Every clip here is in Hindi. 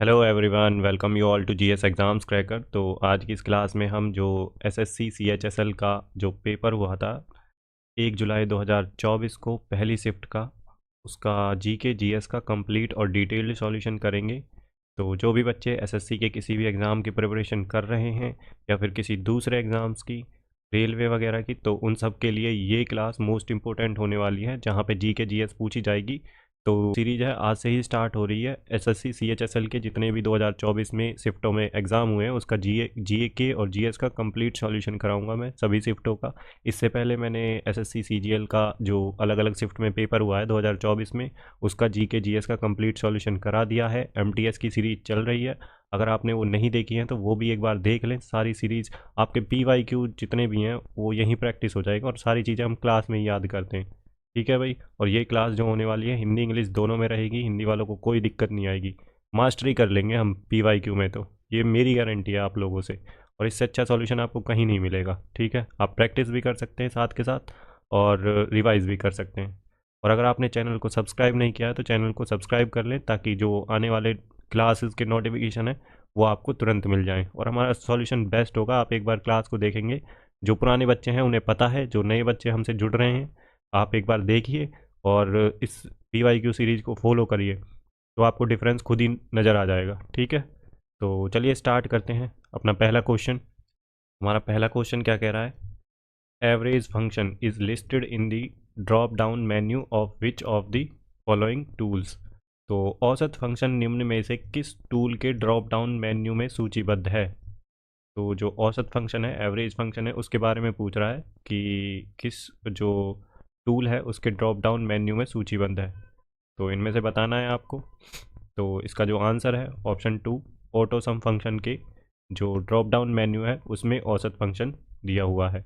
Hello everyone, welcome you all to GS exams cracker. तो आज की इस क्लास में हम जो एसएससी सीएचएसएल का जो पेपर हुआ था 1 जुलाई 2024 को पहली शिफ्ट का, उसका जीके जीएस का कंप्लीट और डिटेल्ड सॉल्यूशन करेंगे। तो जो भी बच्चे एसएससी के किसी भी एग्ज़ाम की प्रिपरेशन कर रहे हैं या फिर किसी दूसरे एग्ज़ाम्स की, रेलवे वगैरह की, तो उन सब के लिए ये क्लास मोस्ट इम्पोर्टेंट होने वाली है, जहाँ पे जीके जीएस पूछी जाएगी। तो सीरीज है, आज से ही स्टार्ट हो रही है। एसएससी सीएचएसएल के जितने भी 2024 में शिफ्टों में एग्ज़ाम हुए हैं उसका जीके और जीएस का कंप्लीट सॉल्यूशन कराऊंगा मैं सभी शिफ्टों का। इससे पहले मैंने एसएससी सीजीएल का जो अलग अलग शिफ्ट में पेपर हुआ है 2024 में, उसका जीके जीएस का कंप्लीट सॉल्यूशन करा दिया है। एमटीएस की सीरीज चल रही है, अगर आपने वो नहीं देखी है तो वो भी एक बार देख लें। सारी सीरीज़ आपके पीवाईक्यू जितने भी हैं वो यहीं प्रैक्टिस हो जाएगा और सारी चीज़ें हम क्लास में ही याद करते हैं। ठीक है भाई। और ये क्लास जो होने वाली है हिंदी इंग्लिश दोनों में रहेगी, हिंदी वालों को कोई दिक्कत नहीं आएगी, मास्टरी कर लेंगे हम पीवाईक्यू में। तो ये मेरी गारंटी है आप लोगों से, और इससे अच्छा सॉल्यूशन आपको कहीं नहीं मिलेगा। ठीक है, आप प्रैक्टिस भी कर सकते हैं साथ के साथ और रिवाइज भी कर सकते हैं। और अगर आपने चैनल को सब्सक्राइब नहीं किया है तो चैनल को सब्सक्राइब कर लें, ताकि जो आने वाले क्लासेस के नोटिफिकेशन है वो आपको तुरंत मिल जाएँ और हमारा सॉल्यूशन बेस्ट होगा। आप एक बार क्लास को देखेंगे, जो पुराने बच्चे हैं उन्हें पता है, जो नए बच्चे हमसे जुड़ रहे हैं आप एक बार देखिए और इस पीवाईक्यू सीरीज़ को फॉलो करिए, तो आपको डिफरेंस खुद ही नज़र आ जाएगा। ठीक है, तो चलिए स्टार्ट करते हैं अपना पहला क्वेश्चन। हमारा पहला क्वेश्चन क्या कह रहा है? Average function is listed in the drop down menu of which of the following tools. तो औसत फंक्शन निम्न में से किस टूल के ड्रॉप डाउन मेन्यू में सूचीबद्ध है? तो जो औसत फंक्शन है, एवरेज फंक्शन है, उसके बारे में पूछ रहा है कि किस जो टूल है उसके ड्रॉप डाउन मेन्यू में सूचीबद्ध है। तो इनमें से बताना है आपको। तो इसका जो आंसर है ऑप्शन 2, ऑटो सम फंक्शन के जो ड्रॉप डाउन मेन्यू है उसमें औसत फंक्शन दिया हुआ है।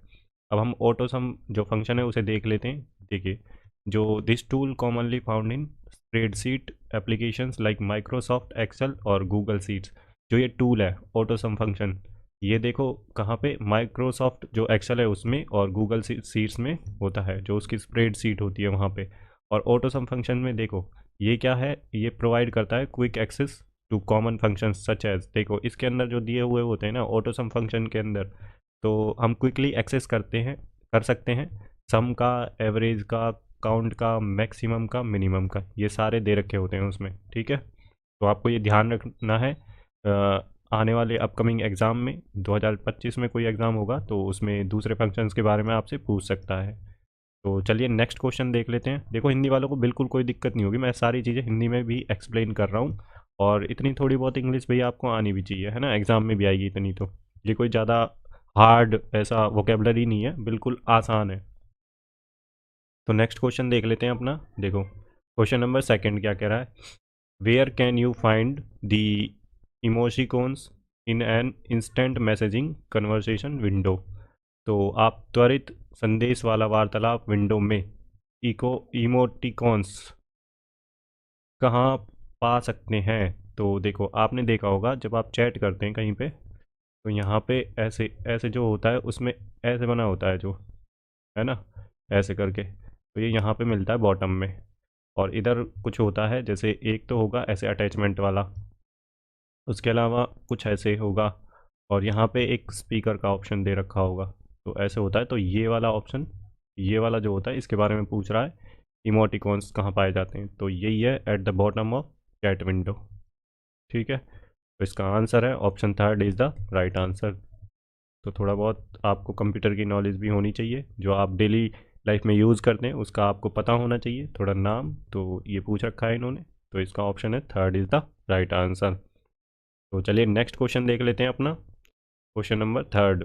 अब हम ऑटो सम जो फंक्शन है उसे देख लेते हैं। देखिए, जो this tool commonly found in spreadsheet applications like Microsoft Excel और गूगल शीट्स। जो ये टूल है ऑटो सम फंक्शन, ये देखो कहाँ पे, माइक्रोसॉफ्ट जो एक्सेल है उसमें और गूगल शीट्स में होता है, जो उसकी स्प्रेड शीट होती है वहाँ पे। और ऑटो सम फंक्शन में देखो ये क्या है, ये प्रोवाइड करता है quick access to common function such as. देखो इसके अंदर जो दिए हुए होते हैं ना ऑटो सम फंक्शन के अंदर, तो हम क्विकली एक्सेस कर सकते हैं सम का, एवरेज का, काउंट का, मैक्सिमम का, मिनिमम का, ये सारे दे रखे होते हैं उसमें। ठीक है, तो आपको ये ध्यान रखना है। आने वाले अपकमिंग एग्ज़ाम में 2025 में कोई एग्ज़ाम होगा तो उसमें दूसरे फंक्शंस के बारे में आपसे पूछ सकता है। तो चलिए नेक्स्ट क्वेश्चन देख लेते हैं। देखो हिंदी वालों को बिल्कुल कोई दिक्कत नहीं होगी, मैं सारी चीज़ें हिंदी में भी एक्सप्लेन कर रहा हूँ, और इतनी थोड़ी बहुत इंग्लिश भी आपको आनी भी चाहिए, है ना, एग्ज़ाम में भी आएगी इतनी। तो ये कोई ज़्यादा हार्ड ऐसा वोकेबलरी नहीं है, बिल्कुल आसान है। तो नेक्स्ट क्वेश्चन देख लेते हैं अपना। देखो क्वेश्चन नंबर सेकंड क्या कह रहा है? Where can you find the emoticons in an instant messaging conversation window. तो आप त्वरित संदेश वाला वार्तालाप विंडो में इको इमोटिकॉन्स कहाँ पा सकते हैं? तो देखो आपने देखा होगा जब आप चैट करते हैं कहीं पे, तो यहाँ पे ऐसे ऐसे जो होता है उसमें ऐसे बना होता है जो, है ना, ऐसे करके, तो ये यहाँ पे मिलता है बॉटम में। और इधर कुछ होता है, जैसे एक तो होगा ऐसे अटैचमेंट वाला, उसके अलावा कुछ ऐसे होगा, और यहाँ पे एक स्पीकर का ऑप्शन दे रखा होगा, तो ऐसे होता है। तो ये वाला ऑप्शन, ये वाला जो होता है इसके बारे में पूछ रहा है, इमोटिकॉन्स कहाँ पाए जाते हैं, तो यही है at the bottom of chat window. ठीक है, तो इसका आंसर है option third is the right answer. तो थोड़ा बहुत आपको कंप्यूटर की नॉलेज भी होनी चाहिए, जो आप डेली लाइफ में यूज़ करते हैं उसका आपको पता होना चाहिए थोड़ा नाम। तो ये पूछ रखा है इन्होंने, तो इसका ऑप्शन है third is the right answer. तो चलिए नेक्स्ट क्वेश्चन देख लेते हैं अपना। Question number third,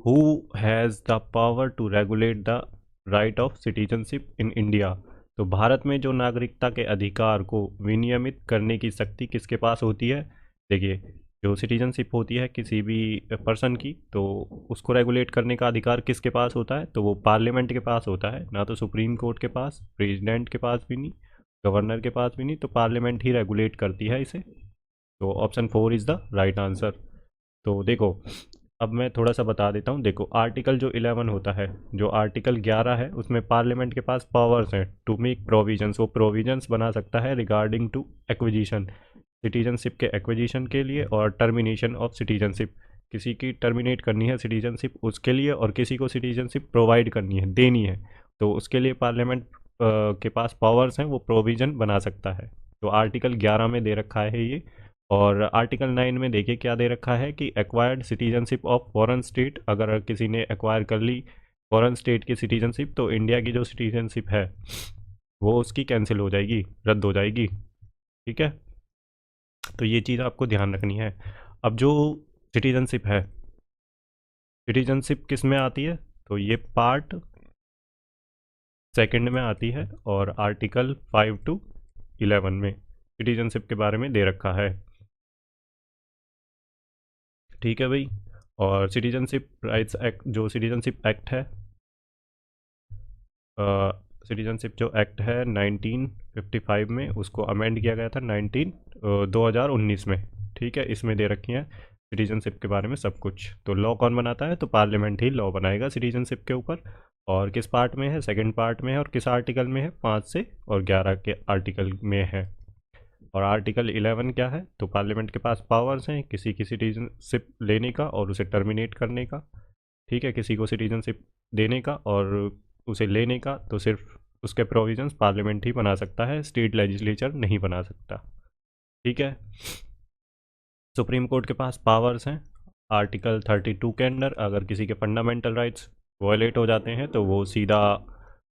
who has the power to regulate the right of citizenship in India. तो भारत में जो नागरिकता के अधिकार को विनियमित करने की शक्ति किसके पास होती है? देखिए, जो सिटीजनशिप होती है किसी भी पर्सन की, तो उसको रेगुलेट करने का अधिकार किसके पास होता है? तो वो पार्लियामेंट के पास होता है, ना तो सुप्रीम कोर्ट के पास, प्रेसिडेंट के पास भी नहीं, गवर्नर के पास भी नहीं, तो पार्लियामेंट ही रेगुलेट करती है इसे। तो option 4 is the right answer. तो देखो अब मैं थोड़ा सा बता देता हूँ। देखो आर्टिकल जो 11 होता है, जो आर्टिकल 11 है उसमें पार्लियामेंट के पास पावर्स हैं टू मेक प्रोविजंस, वो प्रोविजंस बना सकता है रिगार्डिंग टू एक्विजिशन, सिटीजनशिप के एक्विजिशन के लिए और टर्मिनेशन ऑफ सिटीजनशिप, किसी की टर्मिनेट करनी है सिटीजनशिप उसके लिए, और किसी को सिटीजनशिप प्रोवाइड करनी है, देनी है, तो उसके लिए पार्लियामेंट के पास पावर्स हैं, वो प्रोविज़न बना सकता है। तो आर्टिकल 11 में दे रखा है ये। और आर्टिकल 9 में देखिए क्या दे रखा है कि acquired citizenship of foreign state, अगर किसी ने एक्वायर कर ली फॉरेन स्टेट की सिटीजनशिप, तो इंडिया की जो सिटीजनशिप है वो उसकी कैंसिल हो जाएगी, रद्द हो जाएगी। ठीक है, तो ये चीज़ आपको ध्यान रखनी है। अब जो सिटीजनशिप है, सिटीजनशिप किस में आती है, तो ये पार्ट सेकंड में आती है, और आर्टिकल 5 to 11 में सिटीजनशिप के बारे में दे रखा है। ठीक है भाई। और सिटीजनशिप राइट्स एक्ट, जो सिटीजनशिप एक्ट है, सिटीजनशिप जो एक्ट है 1955 में, उसको अमेंड किया गया था 2019 में। ठीक है, इसमें दे रखी हैं सिटीजनशिप के बारे में सब कुछ। तो लॉ कौन बनाता है, तो पार्लियामेंट ही लॉ बनाएगा सिटीजनशिप के ऊपर। और किस पार्ट में है, सेकंड पार्ट में है, और किस आर्टिकल में है, 5 से और 11 के आर्टिकल में है। और आर्टिकल 11 क्या है, तो पार्लियामेंट के पास पावर्स हैं किसी की सिटीजनशिप लेने का और उसे टर्मिनेट करने का। ठीक है, किसी को सिटीजनशिप देने का और उसे लेने का, तो सिर्फ उसके प्रोविजंस पार्लियामेंट ही बना सकता है, स्टेट लेजिस्लेचर नहीं बना सकता। ठीक है, सुप्रीम कोर्ट के पास पावर्स हैं आर्टिकल 32 के अंडर। अगर किसी के फंडामेंटल राइट्स वायलेट हो जाते हैं तो वो सीधा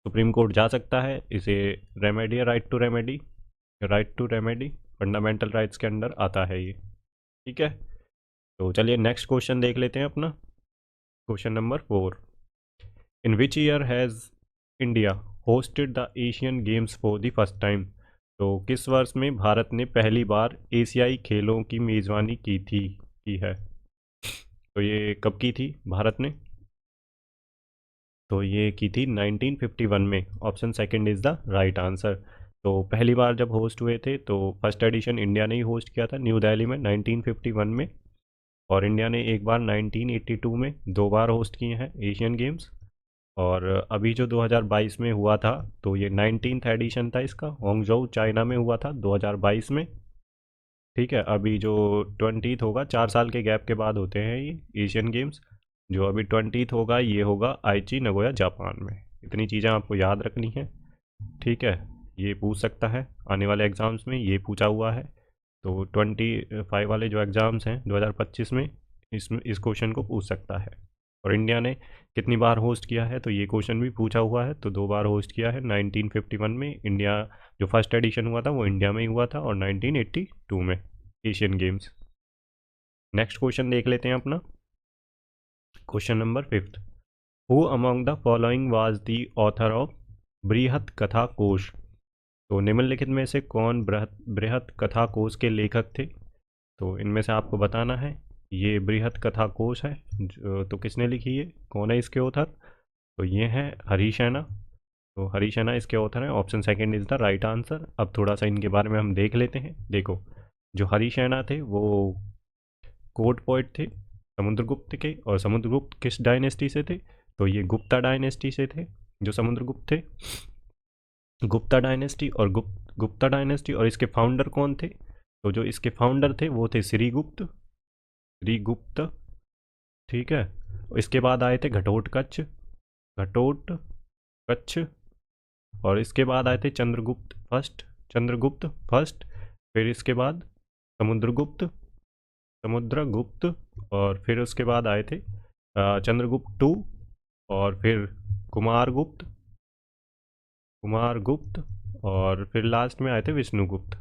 सुप्रीम कोर्ट जा सकता है। इसे remedy, right to remedy fundamental rights के अंडर आता है ये। ठीक है, तो चलिए नेक्स्ट क्वेश्चन देख लेते हैं अपना। Question number 4, in which year has India hosted the Asian games for the first time. तो किस वर्ष में भारत ने पहली बार एशियाई खेलों की मेज़बानी की है। तो ये कब की थी भारत ने, तो ये की थी 1951 में। Option second is the right answer. तो पहली बार जब होस्ट हुए थे तो फर्स्ट एडिशन इंडिया ने ही होस्ट किया था न्यू दिल्ली में 1951 में। और इंडिया ने एक बार 1982 में, 2 बार होस्ट किए हैं एशियन गेम्स। और अभी जो 2022 में हुआ था, तो ये 19th एडिशन था इसका, होंगझोउ चाइना में हुआ था 2022 में। ठीक है, अभी जो 20th होगा, 4 साल के गैप के बाद होते हैं ये एशियन गेम्स। जो अभी 20th होगा ये होगा आइची नगोया जापान में। इतनी चीज़ें आपको याद रखनी है। ठीक है, ये पूछ सकता है आने वाले एग्ज़ाम्स में, ये पूछा हुआ है। तो 25 वाले जो एग्ज़ाम्स हैं 2025 में, इसमें इस क्वेश्चन को पूछ सकता है। और इंडिया ने कितनी बार होस्ट किया है, तो ये क्वेश्चन भी पूछा हुआ है। तो 2 बार होस्ट किया है 1951 में इंडिया, जो फर्स्ट एडिशन हुआ था वो इंडिया में ही हुआ था, और 1982 में एशियन गेम्स। नेक्स्ट क्वेश्चन देख लेते हैं अपना। Question number 5, who among the following was the author of बृहत कथा कोश। तो निम्नलिखित में से कौन बृहत कथा कोश के लेखक थे। तो इनमें से आपको बताना है। ये बृहत कथा कोश है, तो किसने लिखी है, कौन है इसके ऑथर, तो ये हैं हरिशैना। तो हरिशैना इसके ऑथर हैं। Option second is the right answer. अब थोड़ा सा इनके बारे में हम देख लेते हैं। देखो, जो हरिशैना थे वो कोर्ट पोइट थे समुद्रगुप्त के। और समुद्रगुप्त किस डायनेस्टी से थे, तो ये गुप्ता डायनेस्टी से थे जो समुद्रगुप्त थे। गुप्ता डायनेस्टी और गुप्ता डायनेस्टी, और इसके फाउंडर कौन थे, तो जो इसके फाउंडर थे वो थे श्रीगुप्त। ठीक है, इसके बाद आए थे घटोत्कच, और इसके बाद आए थे चंद्रगुप्त फर्स्ट। फिर इसके बाद समुद्रगुप्त, और फिर उसके बाद आए थे चंद्रगुप्त टू, और फिर कुमारगुप्त, और फिर लास्ट में आए थे विष्णुगुप्त।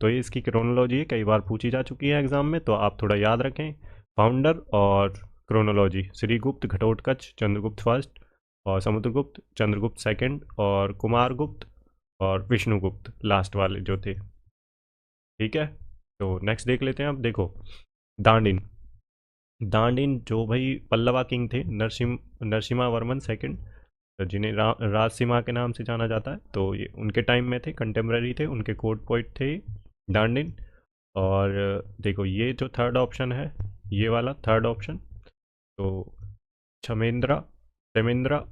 तो ये इसकी क्रोनोलॉजी है, कई बार पूछी जा चुकी है एग्जाम में, तो आप थोड़ा याद रखें फाउंडर और क्रोनोलॉजी। श्रीगुप्त, घटोत्कच, चंद्रगुप्त फर्स्ट, और समुद्रगुप्त, चंद्रगुप्त सेकंड, और कुमारगुप्त, और विष्णुगुप्त लास्ट वाले जो थे। ठीक है, तो नेक्स्ट देख लेते हैं। अब देखो, दांडिन जो भाई पल्लवा किंग थे, नरसिम्हा वर्मन सेकंड, जिन्हें राजसिम्हा के नाम से जाना जाता है, तो ये उनके टाइम में थे, कंटेम्प्रेरी थे, उनके कोर्ट पोइट थे दांडिन। और देखो, ये जो थर्ड ऑप्शन है, ये वाला थर्ड ऑप्शन, तो क्षमेंद्रा,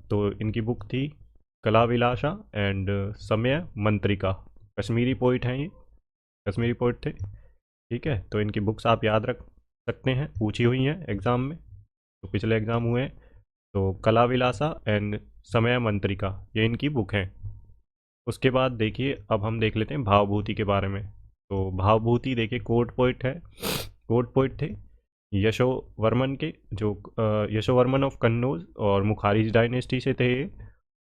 तो इनकी बुक थी कला विलासा एंड समय मंत्रिका। कश्मीरी पोइट हैं ये, कश्मीरी पोइट थे। ठीक है, तो इनकी बुक्स आप याद रख सकते हैं, पूछी हुई हैं एग्ज़ाम में, तो पिछले एग्ज़ाम हुए हैं। तो कला विलासा एंड समय मंत्रिका, ये इनकी बुक हैं। उसके बाद देखिए, अब हम देख लेते हैं भावभूति के बारे में। तो भावभूति देखिए, कोर्ट पोइट है, कोर्ट पोइट थे यशोवर्मन के, जो यशोवर्मन ऑफ कन्नौज और मुखारिज डायनेस्टी से थे ये।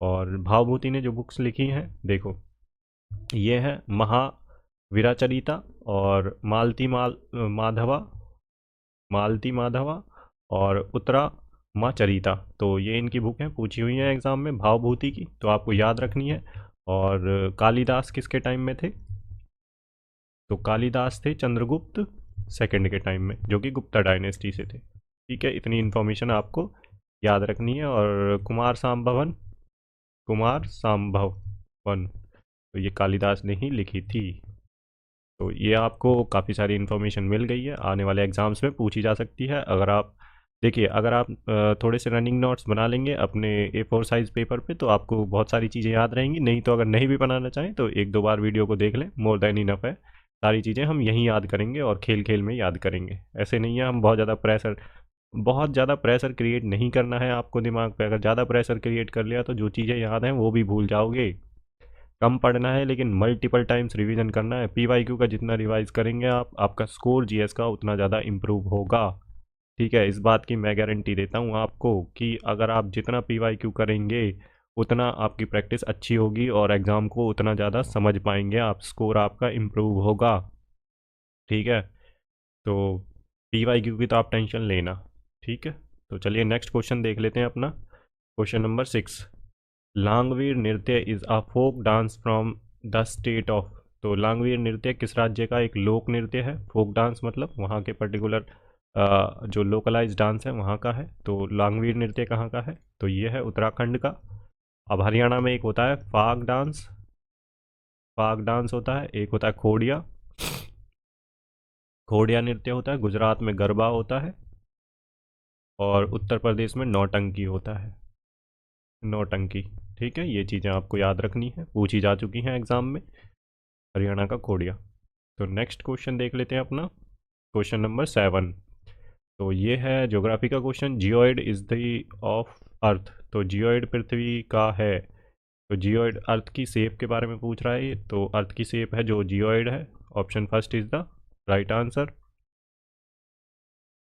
और भावभूति ने जो बुक्स लिखी हैं देखो, ये है महावीराचरिता और मालती माधवा और उत्तरा माँ चरिता। तो ये इनकी बुक हैं, पूछी हुई हैं एग्ज़ाम में भावभूति की, तो आपको याद रखनी है। और कालिदास किसके टाइम में थे? तो कालिदास थे चंद्रगुप्त सेकंड के टाइम में, जो कि गुप्ता डायनेस्टी से थे। ठीक है, इतनी इन्फॉर्मेशन आपको याद रखनी है। और कुमार सांभवन, तो ये कालिदास ने ही लिखी थी। तो ये आपको काफ़ी सारी इन्फॉर्मेशन मिल गई है, आने वाले एग्ज़ाम्स में पूछी जा सकती है। अगर आप देखिए, अगर आप थोड़े से रनिंग नोट्स बना लेंगे अपने A4 साइज़ पेपर पे, तो आपको बहुत सारी चीज़ें याद रहेंगी। नहीं तो अगर नहीं भी बनाना चाहें तो एक दो बार वीडियो को देख लें, मोर देन इनफ है। सारी चीज़ें हम यहीं याद करेंगे और खेल खेल में याद करेंगे। ऐसे नहीं है, हम बहुत ज़्यादा प्रेशर क्रिएट नहीं करना है आपको दिमाग पे। अगर ज़्यादा प्रेशर क्रिएट कर लिया तो जो चीज़ें याद हैं वो भी भूल जाओगे। कम पढ़ना है लेकिन मल्टीपल टाइम्स रिवीजन करना है। PYQ का जितना रिवाइज करेंगे आप, आपका स्कोर GS का उतना ज़्यादा इम्प्रूव होगा। ठीक है, इस बात की मैं गारंटी देता हूँ आपको कि अगर आप जितना PYQ करेंगे उतना आपकी प्रैक्टिस अच्छी होगी और एग्ज़ाम को उतना ज़्यादा समझ पाएंगे आप, स्कोर आपका इम्प्रूव होगा। ठीक है, तो PYQ की तो आप टेंशन लेना। ठीक है, तो चलिए नेक्स्ट क्वेश्चन देख लेते हैं अपना। Question number 6, Langvir Nritya is a folk dance from the state of. तो लांगवीर नृत्य किस राज्य का एक लोक नृत्य है? फोक डांस मतलब वहाँ के पर्टिकुलर जो लोकलाइज डांस है वहाँ का है। तो लांगवीर नृत्य कहाँ का है? तो ये है उत्तराखंड का। अब हरियाणा में एक होता है फाग डांस होता है, एक होता है खोड़िया नृत्य होता है, गुजरात में गरबा होता है, और उत्तर प्रदेश में नौटंकी होता है, नौटंकी। ठीक है, ये चीज़ें आपको याद रखनी है, पूछी जा चुकी हैं एग्जाम में। हरियाणा का खोड़िया। तो नेक्स्ट क्वेश्चन देख लेते हैं अपना, क्वेश्चन नंबर 7। तो ये है ज्योग्राफी का question, geoid is the of earth. तो जियोइड पृथ्वी का है। तो जियोइड अर्थ की शेप के बारे में पूछ रहा है ये। तो अर्थ की शेप है जो जियोइड है, option first is the right answer.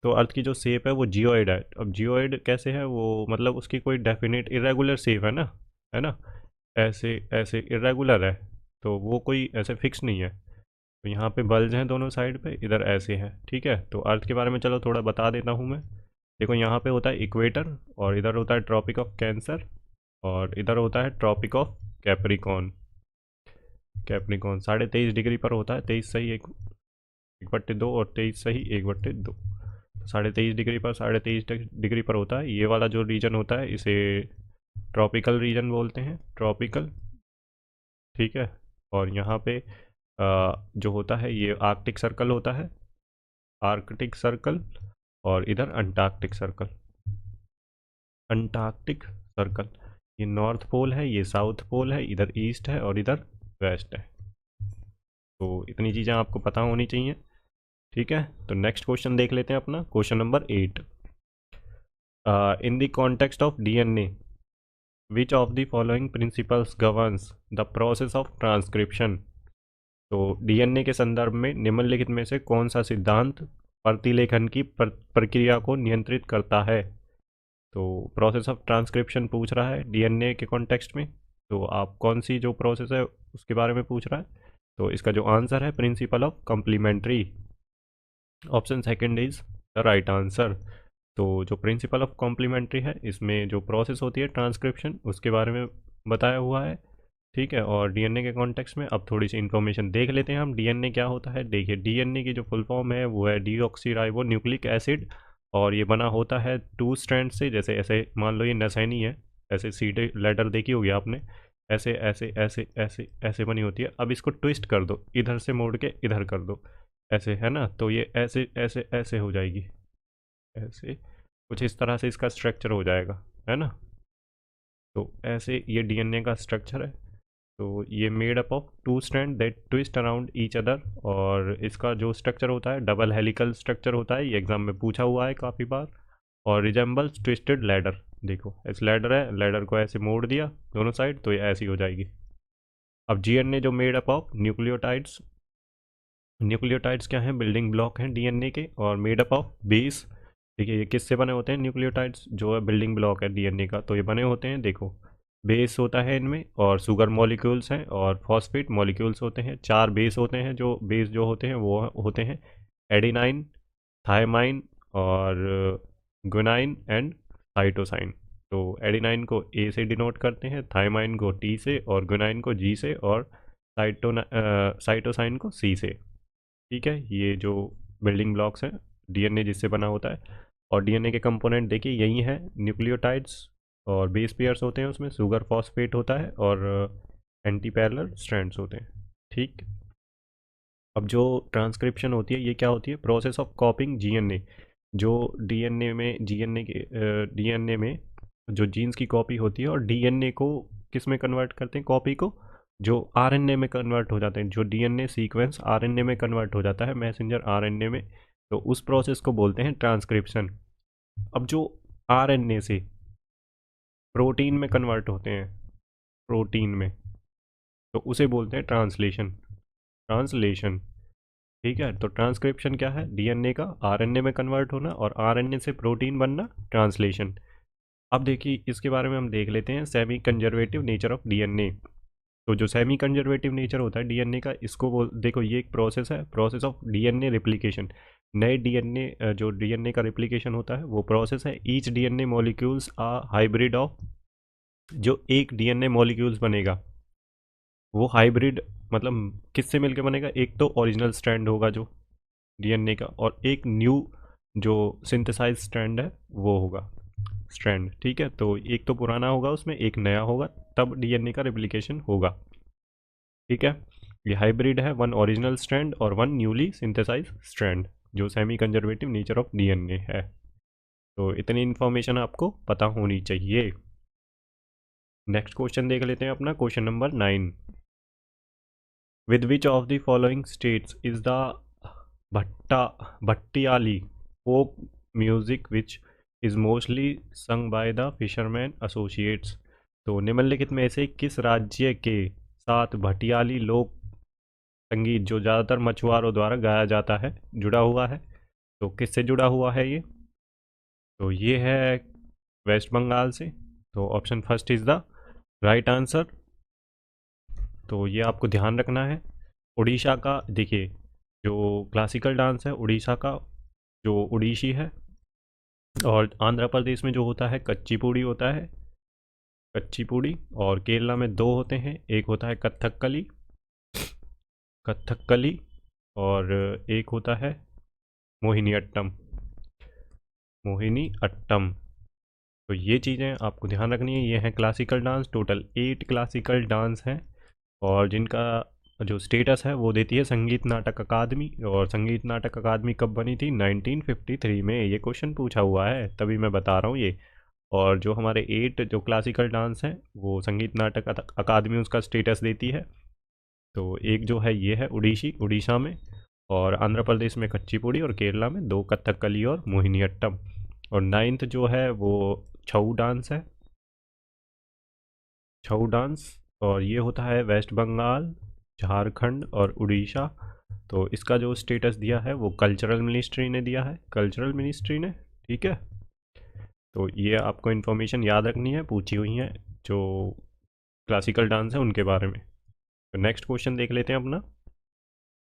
तो अर्थ की जो शेप है वो जियोइड है। अब जियोइड कैसे है वो, मतलब उसकी कोई डेफिनेट इरेगुलर शेप है ना, है ना, ऐसे ऐसे इरेगुलर है, तो वो कोई ऐसे फिक्स नहीं है। तो यहाँ पे बल्ज हैं दोनों साइड पे, इधर ऐसे है। ठीक है, तो अर्थ के बारे में चलो थोड़ा बता देता हूँ मैं। देखो, यहाँ पे होता है इक्वेटर, और इधर होता है ट्रॉपिक ऑफ कैंसर, और इधर होता है tropic of Capricorn. Capricorn 23.5 degree पर होता है, 23 सही 1/2 और 23 सही 1/2। 23.5 डिग्री पर 23.5 डिग्री पर होता है। ये वाला जो रीजन होता है इसे ट्रॉपिकल रीजन बोलते हैं, ट्रॉपिकल। ठीक है, और यहाँ पे जो होता है ये आर्कटिक सर्कल होता है, आर्कटिक सर्कल, और इधर अंटार्कटिक सर्कल, अंटार्कटिक सर्कल। ये नॉर्थ पोल है, ये साउथ पोल है, इधर ईस्ट है और इधर वेस्ट है। तो इतनी चीज़ें आपको पता होनी चाहिए। ठीक है, तो नेक्स्ट क्वेश्चन देख लेते हैं अपना, question number 8। In the context of DNA, which of the following principles governs the process of transcription. तो DNA के संदर्भ में निम्नलिखित में से कौन सा सिद्धांत प्रतिलेखन की प्रक्रिया को नियंत्रित करता है? तो प्रोसेस ऑफ ट्रांसक्रिप्शन पूछ रहा है DNA के कॉन्टेक्स्ट में, तो आप कौन सी जो प्रोसेस है उसके बारे में पूछ रहा है। तो इसका जो आंसर है principle of complementary, option second is the right answer. तो जो प्रिंसिपल ऑफ कॉम्प्लीमेंट्री है, इसमें जो प्रोसेस होती है ट्रांसक्रिप्शन उसके बारे में बताया हुआ है। ठीक है, और DNA के कॉन्टेक्स्ट में अब थोड़ी सी इन्फॉर्मेशन देख लेते हैं हम। DNA क्या होता है? देखिए, DNA की जो फुल फॉर्म है वो है डीऑक्सीराइबो न्यूक्लिक एसिड, और ये बना होता है 2 स्ट्रैंड से। जैसे ऐसे मान लो ये नसैनी है, ऐसे सीधे लेडर देखी होगी आपने, ऐसे ऐसे ऐसे ऐसे ऐसे बनी होती है। अब इसको ट्विस्ट कर दो, इधर से मोड़ के इधर कर दो, ऐसे, है ना, तो ये ऐसे ऐसे ऐसे हो जाएगी, ऐसे कुछ इस तरह से इसका स्ट्रक्चर हो जाएगा, है ना। तो ऐसे ये DNA का स्ट्रक्चर है। तो ये made up of 2 strand that twist around each other, और इसका जो स्ट्रक्चर होता है डबल हेलिकल स्ट्रक्चर होता है, ये एग्जाम में पूछा हुआ है काफ़ी बार। और रिजेंबल्स ट्विस्टेड लैडर, देखो ऐसे लैडर है, लैडर को ऐसे मोड़ दिया दोनों साइड तो ये ऐसी हो जाएगी। अब डीएनए जो made up of nucleotides, nucleotides क्या हैं, बिल्डिंग ब्लॉक हैं डीएनए के, और मेड अप ऑफ बेस। देखिए ये किससे बने होते हैं, न्यूक्लियोटाइड्स जो है बिल्डिंग ब्लॉक है डीएनए का, तो ये बने होते हैं, देखो बेस होता है इनमें, और शुगर मॉलिक्यूल्स हैं और फॉस्फेट मॉलिक्यूल्स होते हैं। 4 बेस होते हैं, जो बेस जो होते हैं वो होते हैं एडिनाइन, थायमाइन और गुनाइन एंड साइटोसाइन। तो एडिनाइन को ए से डिनोट करते हैं, थायमाइन को टी से, और गुनाइन को जी से, और साइटोसाइन को सी से। ठीक है, ये जो बिल्डिंग ब्लॉक्स हैं डीएनए जिससे बना होता है। और डीएनए के कंपोनेंट देखिए यही हैं, न्यूक्लियोटाइड्स और बेस पेयर्स होते हैं उसमें, शुगर फॉस्फेट होता है और एंटी पैरेलल स्ट्रैंड्स होते हैं। ठीक, अब जो ट्रांसक्रिप्शन होती है ये क्या होती है, प्रोसेस ऑफ कॉपिंग जीएनए। जो डीएनए में डीएनए में जो जीन्स की कॉपी होती है, और डीएनए को किस में कन्वर्ट करते हैं, कॉपी को जो आरएनए में कन्वर्ट हो जाते हैं, जो डीएनए सीक्वेंस आरएनए में कन्वर्ट हो जाता है, मैसेंजर आरएनए में, तो उस प्रोसेस को बोलते हैं ट्रांसक्रिप्शन। अब जो आरएनए से प्रोटीन में कन्वर्ट होते हैं, प्रोटीन में, तो उसे बोलते हैं ट्रांसलेशन। ट्रांसलेशन, ठीक है। तो ट्रांसक्रिप्शन क्या है, डीएनए का आरएनए में कन्वर्ट होना, और आरएनए से प्रोटीन बनना, ट्रांसलेशन। अब देखिए इसके बारे में हम देख लेते हैं, semi conservative nature of DNA. तो जो सेमी कंजर्वेटिव नेचर होता है डीएनए का, इसको बोल, देखो ये एक प्रोसेस है, प्रोसेस ऑफ डीएनए रिप्लिकेशन। नए डीएनए, जो डीएनए का रिप्लिकेशन होता है वो प्रोसेस है। Each DNA molecules a hybrid of, जो एक डीएनए मॉलिक्यूल्स बनेगा वो हाइब्रिड मतलब किससे मिलके बनेगा, एक तो ओरिजिनल स्ट्रैंड होगा जो डीएनए का, और एक न्यू जो सिंथेसाइज स्ट्रैंड है वो होगा स्ट्रैंड। ठीक है, तो एक तो पुराना होगा उसमें, एक नया होगा, तब डीएनए का रेप्लिकेशन होगा। ठीक है, ये हाइब्रिड है, वन ओरिजिनल स्ट्रैंड और वन न्यूली सिंथेसाइज स्ट्रैंड, जो semi conservative nature of DNA है। तो इतनी इन्फॉर्मेशन आपको पता होनी चाहिए। नेक्स्ट क्वेश्चन देख लेते हैं अपना, question number 9। With which of the following states is the Bhatiali folk music which is mostly sung by the fisherman associates. तो निम्नलिखित में से किस राज्य के साथ भटियाली लोक संगीत जो ज़्यादातर मछुआरों द्वारा गाया जाता है जुड़ा हुआ है, तो किससे जुड़ा हुआ है ये, तो ये है वेस्ट बंगाल से। तो option first is the right answer. तो ये आपको ध्यान रखना है। उड़ीसा का देखिए जो क्लासिकल डांस है उड़ीसा का, जो उड़ीसी है, और आंध्र प्रदेश में जो होता है कच्चीपुड़ी होता है, कच्चीपुड़ी, और केरला में 2 होते हैं, एक होता है कथकली, कथकली, और एक होता है मोहिनी अट्टम, मोहिनी अट्टम। तो ये चीज़ें आपको ध्यान रखनी है। ये हैं classical dance, total 8 classical dance हैं, और जिनका जो स्टेटस है वो देती है संगीत नाटक अकादमी। और संगीत नाटक अकादमी कब बनी थी, 1953 में। ये क्वेश्चन पूछा हुआ है तभी मैं बता रहा हूँ ये। और जो हमारे 8 जो क्लासिकल डांस हैं वो संगीत नाटक अकादमी उसका स्टेटस देती है। तो एक जो है ये है उड़ीसी, उड़ीसा में, और आंध्र प्रदेश में कच्चीपुड़ी, और केरला में 2 कथकली और मोहिनीअट्टम। और 9th जो है वो छऊ डांस है, छऊ डांस, और ये होता है वेस्ट बंगाल, झारखंड और उड़ीसा। तो इसका जो स्टेटस दिया है वो कल्चरल मिनिस्ट्री ने दिया है, कल्चरल मिनिस्ट्री ने। ठीक है, तो ये आपको इन्फॉर्मेशन याद रखनी है, पूछी हुई है जो क्लासिकल डांस है उनके बारे में। तो नेक्स्ट क्वेश्चन देख लेते हैं अपना,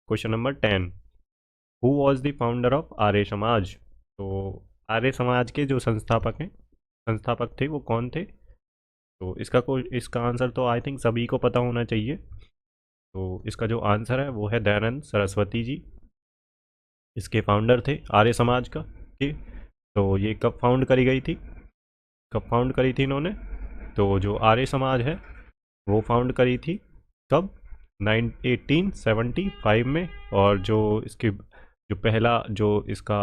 question number 10। Who was the founder of Arya Samaj. तो आर्य समाज के जो संस्थापक हैं, संस्थापक थे वो कौन थे, तो इसका आंसर तो आई थिंक सभी को पता होना चाहिए। तो इसका जो आंसर है वो है दयानंद सरस्वती जी, इसके फाउंडर थे आर्य समाज का। ठीक, तो ये कब फाउंड करी गई थी, कब फाउंड करी थी इन्होंने, तो जो आर्य समाज है वो फाउंड करी थी कब, 1875 में। और जो इसकी जो पहला जो इसका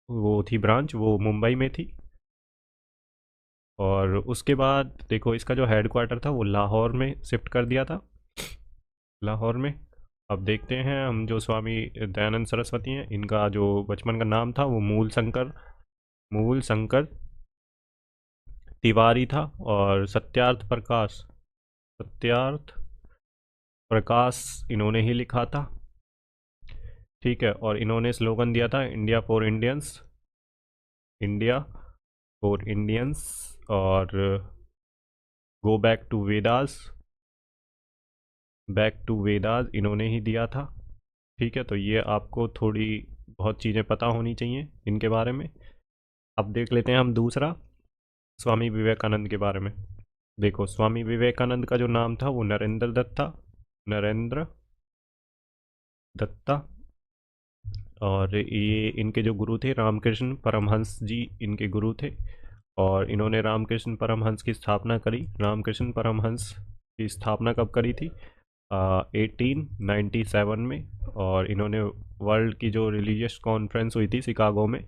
वो थी ब्रांच वो मुंबई में थी, और उसके बाद देखो इसका जो हेड क्वार्टर था वो लाहौर में शिफ्ट कर दिया था, लाहौर में। अब देखते हैं हम जो स्वामी दयानंद सरस्वती हैं, इनका जो बचपन का नाम था वो मूल शंकर तिवारी था। और सत्यार्थ प्रकाश इन्होंने ही लिखा था, ठीक है। और इन्होंने स्लोगन दिया था इंडिया फॉर इंडियंस और गो बैक टू वेदास इन्होंने ही दिया था, ठीक है। तो ये आपको थोड़ी बहुत चीज़ें पता होनी चाहिए इनके बारे में। अब देख लेते हैं हम दूसरा, स्वामी विवेकानंद के बारे में। देखो स्वामी विवेकानंद का जो नाम था वो नरेंद्र दत्ता। और ये इनके जो गुरु थे रामकृष्ण परमहंस जी इनके गुरु थे। और इन्होंने रामकृष्ण परमहंस की स्थापना करी। रामकृष्ण परमहंस की स्थापना कब करी थी? 1897 में। और इन्होंने वर्ल्ड की जो रिलीजियस कॉन्फ्रेंस हुई थी शिकागो में,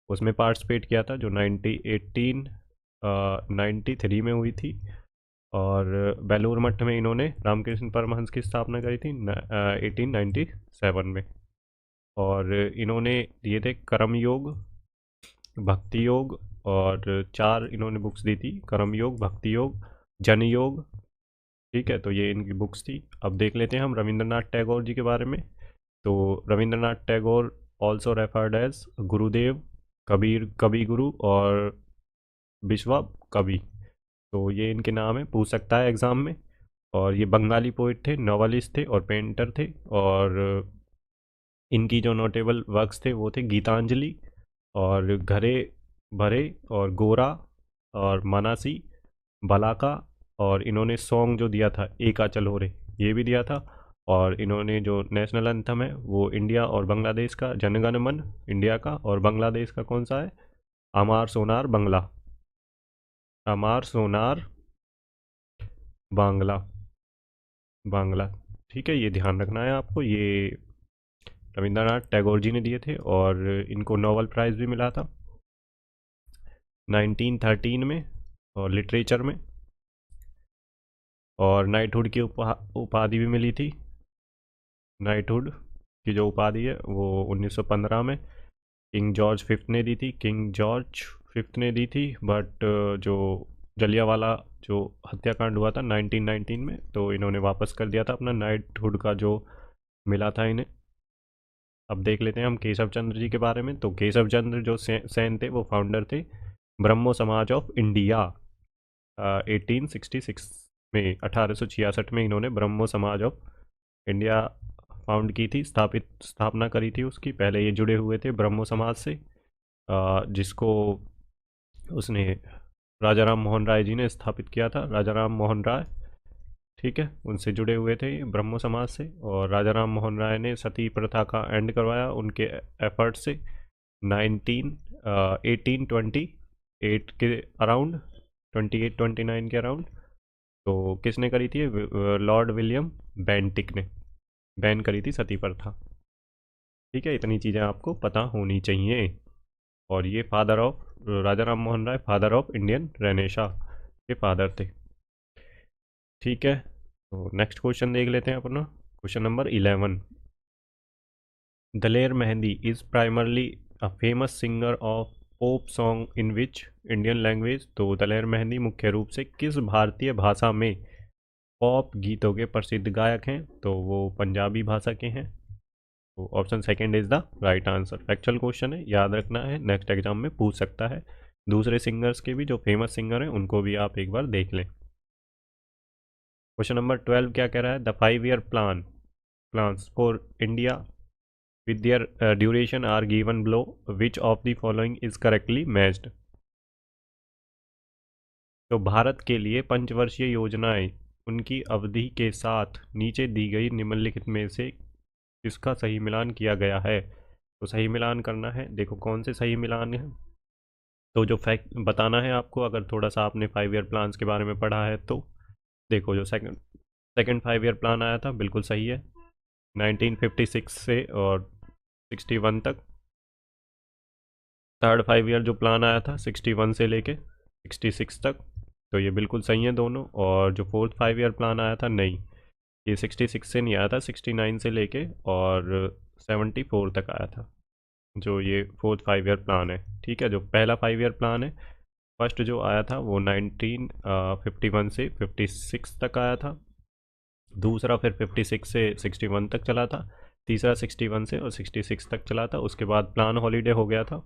उसमें पार्टिसिपेट किया था, जो 1893 में हुई थी। और बेलूर मठ में इन्होंने रामकृष्ण परमहंस की स्थापना करी थी 1897 में। और इन्होंने दिए थे कर्म योग, भक्ति योग, और 4 इन्होंने बुक्स दी थी, कर्म योग, भक्ति योग, जन योग, ठीक है। तो ये इनकी बुक्स थी। अब देख लेते हैं हम रविंद्रनाथ टैगोर जी के बारे में। तो Rabindranath Tagore also referred as Gurudev, Kavi गुरु और विश्व कवि। तो ये इनके नाम है, पूछ सकता है एग्ज़ाम में। और ये बंगाली पोइट थे, नॉवलिस्ट थे और पेंटर थे। और इनकी जो नोटेबल वर्क्स थे वो थे गीतांजलि और घरे भरे और गोरा और मनासी बलाका। और इन्होंने सॉन्ग जो दिया था एका चलो रे, ये भी दिया था। और इन्होंने जो नेशनल एंथम है वो इंडिया और बांग्लादेश का, जनगण मन इंडिया का, और बांग्लादेश का कौन सा है? अमार सोनार बांग्ला, अमार सोनार बांग्ला, बांग्ला, ठीक है। ये ध्यान रखना है आपको। ये रविंद्रनाथ टैगोर जी ने दिए थे और इनको नोबेल प्राइज़ भी मिला था 1913 में और लिटरेचर में। और नाइटहुड की उपाधि भी मिली थी। नाइटहुड की जो उपाधि है वो 1915 में किंग जॉर्ज फिफ्थ ने दी थी, बट जो जलियांवाला जो हत्याकांड हुआ था 1919 में, तो इन्होंने वापस कर दिया था अपना नाइटहुड का जो मिला था इन्हें। अब देख लेते हैं हम केशव चंद्र जी के बारे में। तो केशव चंद्र जो सेन थे वो फाउंडर थे ब्रह्मो समाज ऑफ इंडिया। 1866 में, 1866 में इन्होंने ब्रह्मो समाज ऑफ इंडिया फाउंड की थी, स्थापना करी थी उसकी। पहले ये जुड़े हुए थे ब्रह्मो समाज से, जिसको उसने राजा राम मोहन राय जी ने स्थापित किया था, राजा राम मोहन राय, ठीक है। उनसे जुड़े हुए थे ये ब्रह्मो समाज से। और राजा राम मोहन राय ने सती प्रथा का एंड करवाया उनके एफर्ट से 1828 के अराउंड, 28-29 के अराउंड। तो किसने करी थी? लॉर्ड विलियम बेंटिक ने बैन करी थी सती प्रथा, ठीक है। इतनी चीज़ें आपको पता होनी चाहिए। और ये father of, Raja Ram Mohan Roy father of Indian renaissance के फादर थे, ठीक है। तो नेक्स्ट क्वेश्चन देख लेते हैं अपना, question number 11। Daler Mehndi is primarily a famous singer of pop song in which Indian language. तो दलेर मेहंदी मुख्य रूप से किस भारतीय भाषा में पॉप गीतों के प्रसिद्ध गायक हैं? तो वो पंजाबी भाषा के हैं। तो option second is the right answer. Factual question है, याद रखना है, नेक्स्ट एग्जाम में पूछ सकता है। दूसरे सिंगर्स के भी जो फेमस सिंगर हैं उनको भी आप एक बार देख लें। क्वेश्चन नंबर 12 क्या कह रहा है? The 5 year plans for India with their duration are given below, which of the following is correctly matched. तो भारत के लिए पंचवर्षीय योजनाएं उनकी अवधि के साथ नीचे दी गई निम्नलिखित में से किसका सही मिलान किया गया है? तो सही मिलान करना है। देखो कौन से सही मिलान है, तो जो फैक्ट बताना है आपको, अगर थोड़ा सा आपने 5 ईयर प्लान्स के बारे में पढ़ा है तो देखो जो सेकंड 5 ईयर प्लान आया था बिल्कुल सही है, 1956 से और 61 तक। थर्ड 5 ईयर जो प्लान आया था 61 से लेके 66 तक, तो ये बिल्कुल सही है दोनों। और जो फोर्थ 5 ईयर प्लान आया था, नहीं, ये 66 से नहीं आया था, 69 से लेके और 74 तक आया था, जो ये फोर्थ 5 ईयर प्लान है। ठीक है, जो पहला 5 ईयर प्लान है, फर्स्ट जो आया था वो 1951 से 56 तक आया था, दूसरा फिर 56 से 61 तक चला था, तीसरा 61 से और 66 तक चला था। उसके बाद प्लान हॉलीडे हो गया था,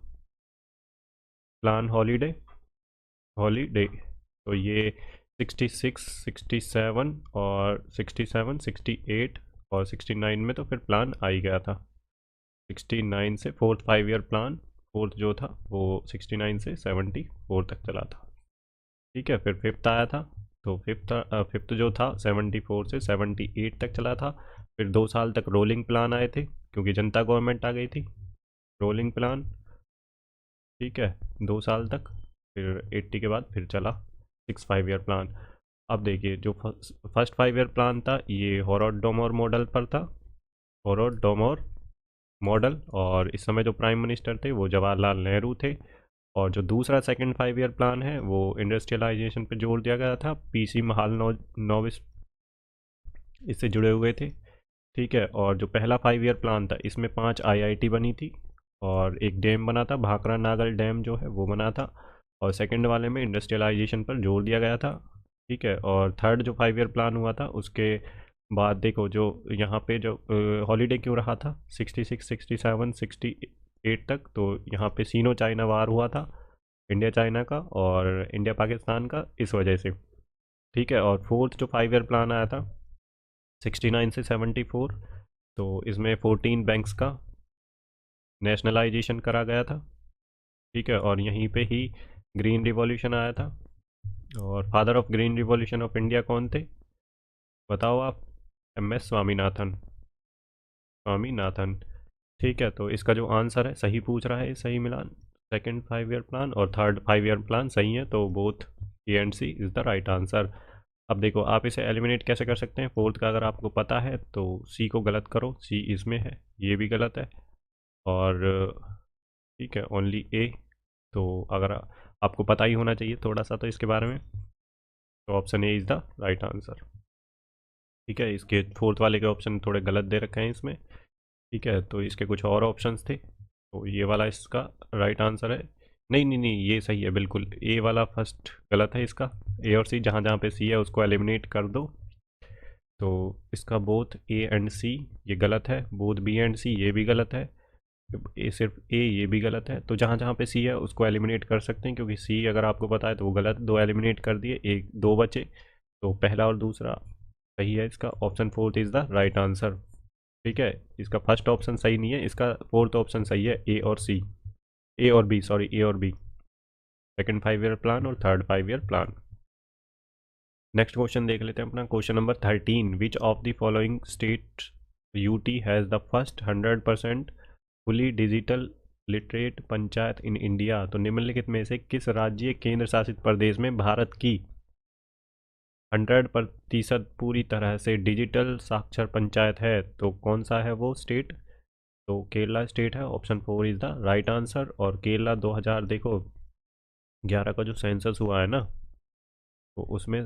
प्लान हॉलीडे हॉलीडे, तो ये 66, 67 और 67, 68 और 69 में तो फिर प्लान आ ही गया था। 69 से फोर्थ 5 ईयर प्लान, फोर्थ जो था वो 69 से 74 तक चला था। ठीक है, फिर फिफ्थ आया था, तो फिफ्थ जो था 74 से 78 तक चला था। फिर 2 साल तक रोलिंग प्लान आए थे, क्योंकि जनता गवर्नमेंट आ गई थी, रोलिंग प्लान। ठीक है, 2 साल तक, फिर 80 के बाद फिर चला 6 5 ईयर प्लान। अब देखिए, जो फर्स्ट 5 ईयर प्लान था ये हॉरोड-डोमोर मॉडल पर था, हॉरोड-डोमोर मॉडल, और इस समय जो प्राइम मिनिस्टर थे वो जवाहरलाल नेहरू थे। और जो दूसरा सेकंड 5 ईयर प्लान है वो इंडस्ट्रियलाइजेशन पे जोर दिया गया था, पीसी महाल नोविस इससे जुड़े हुए थे। ठीक है, और जो पहला 5 ईयर प्लान था इसमें 5 आईआईटी बनी थी और एक डैम बना था, भाखड़ा नागल डैम जो है वो बना था। और सेकंड वाले में इंडस्ट्रियलाइजेशन पर जोर दिया गया था। ठीक है, और थर्ड जो 5 ईयर प्लान हुआ था उसके बाद देखो, जो यहाँ पे जो हॉलीडे क्यों रहा था 66, 67, 68 तक, तो यहाँ पे सीनो चाइना वार हुआ था, इंडिया चाइना का और इंडिया पाकिस्तान का, इस वजह से। ठीक है, और फोर्थ जो 5 ईयर प्लान आया था 69 से 74, तो इसमें 14 बैंक्स का नेशनलाइजेशन करा गया था। ठीक है, और यहीं पे ही ग्रीन रिवॉल्यूशन आया था। और father of green revolution of India कौन थे, बताओ आप? M S Swaminathan, Swaminathan. ठीक है, तो इसका जो आंसर है, सही पूछ रहा है, सही मिलान, सेकंड 5 ईयर प्लान और थर्ड 5 ईयर प्लान सही है, तो both A and C is the right answer. अब देखो, आप इसे एलिमिनेट कैसे कर सकते हैं, फोर्थ का अगर आपको पता है तो सी को गलत करो, सी इसमें है, ये भी गलत है, और ठीक है ओनली ए। तो अगर आपको पता ही होना चाहिए थोड़ा सा तो इसके बारे में, तो option A is the right answer. ठीक है, इसके फोर्थ वाले के ऑप्शन थोड़े गलत दे रखे हैं इसमें। ठीक है, तो इसके कुछ और ऑप्शंस थे, तो ये वाला इसका राइट आंसर है। नहीं नहीं नहीं, ये सही है बिल्कुल, ए वाला फर्स्ट गलत है इसका। ए और सी, जहाँ जहाँ पे सी है उसको एलिमिनेट कर दो, तो इसका बोथ ए एंड सी ये गलत है, बोथ बी एंड सी ये भी गलत है, ए सिर्फ ए ये भी गलत है। तो जहाँ जहाँ पे सी है उसको एलिमिनेट कर सकते हैं, क्योंकि सी अगर आपको पता है तो वो गलत, दो एलिमिनेट कर दिए, एक दो बचे, तो पहला और दूसरा सही है इसका, option fourth is the right answer. ठीक है, इसका फर्स्ट ऑप्शन सही नहीं है, इसका फोर्थ ऑप्शन सही है, ए और सी, ए और बी, सॉरी, ए और बी, सेकंड 5 ईयर प्लान और third 5 year plan. Next question देख लेते हैं अपना, question number 13, which of the following state UT has the first 100% fully digital literate panchayat in India. तो निम्नलिखित में से किस राज्य केंद्र शासित प्रदेश में भारत की 100% पूरी तरह से डिजिटल साक्षर पंचायत है, तो कौन सा है वो स्टेट? तो केरला स्टेट है, option 4 is the right answer. और केरला 2000 देखो 11 का जो सेंसस हुआ है ना, तो उसमें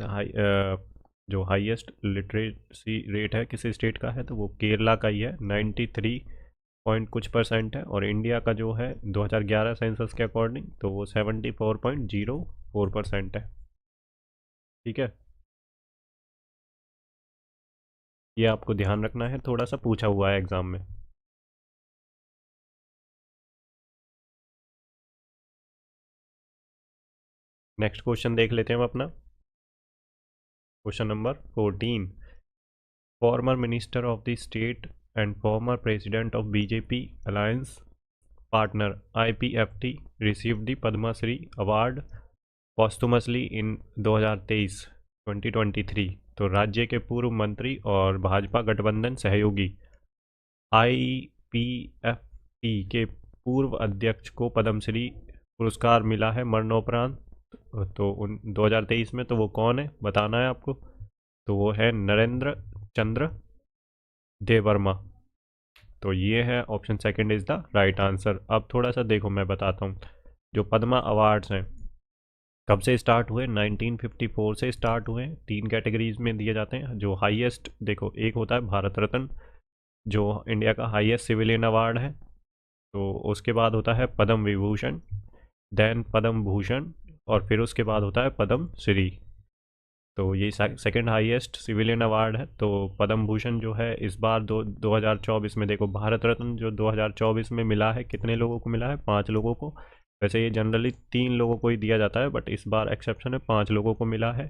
जो हाईएस्ट लिटरेसी रेट है किसी स्टेट का है तो वो केरला का ही है, 93 पॉइंट कुछ परसेंट है। और इंडिया का जो है 2011 सेंसस के अकॉर्डिंग तो वो 74.04% है। ठीक है, ये आपको ध्यान रखना है, थोड़ा सा पूछा हुआ है एग्ज़ाम में। नेक्स्ट क्वेश्चन देख लेते हैं हम अपना, question number 14, former minister of the state and former president of BJP alliance partner IPFT received the Padma Shri award posthumously in 2023। तो राज्य के पूर्व मंत्री और भाजपा गठबंधन सहयोगी IPFT के पूर्व अध्यक्ष को पद्मश्री पुरस्कार मिला है मरणोपरांत। तो 2023 में, तो वो कौन है बताना है आपको, तो वो है नरेंद्र चंद्र देवर्मा। तो ये है option second is the right answer. अब थोड़ा सा देखो मैं बताता हूँ, जो पद्मा अवार्ड्स हैं कब से स्टार्ट हुए? 1954 से स्टार्ट हुए। 3 कैटेगरीज में दिए जाते हैं। जो हाईएस्ट, देखो, एक होता है भारत रत्न, जो इंडिया का हाईएस्ट सिविलियन अवार्ड है। तो उसके बाद होता है पद्म विभूषण, देन पद्म भूषण, और फिर उसके बाद होता है पद्म श्री। तो ये सेकंड हाईएस्ट सिविलियन अवार्ड है। तो पद्म भूषण जो है इस बार 2024 में, देखो, भारत रत्न जो 2024 में मिला है, कितने लोगों को मिला है? 5 लोगों को। वैसे ये जनरली 3 लोगों को ही दिया जाता है, बट इस बार एक्सेप्शन है, 5 लोगों को मिला है।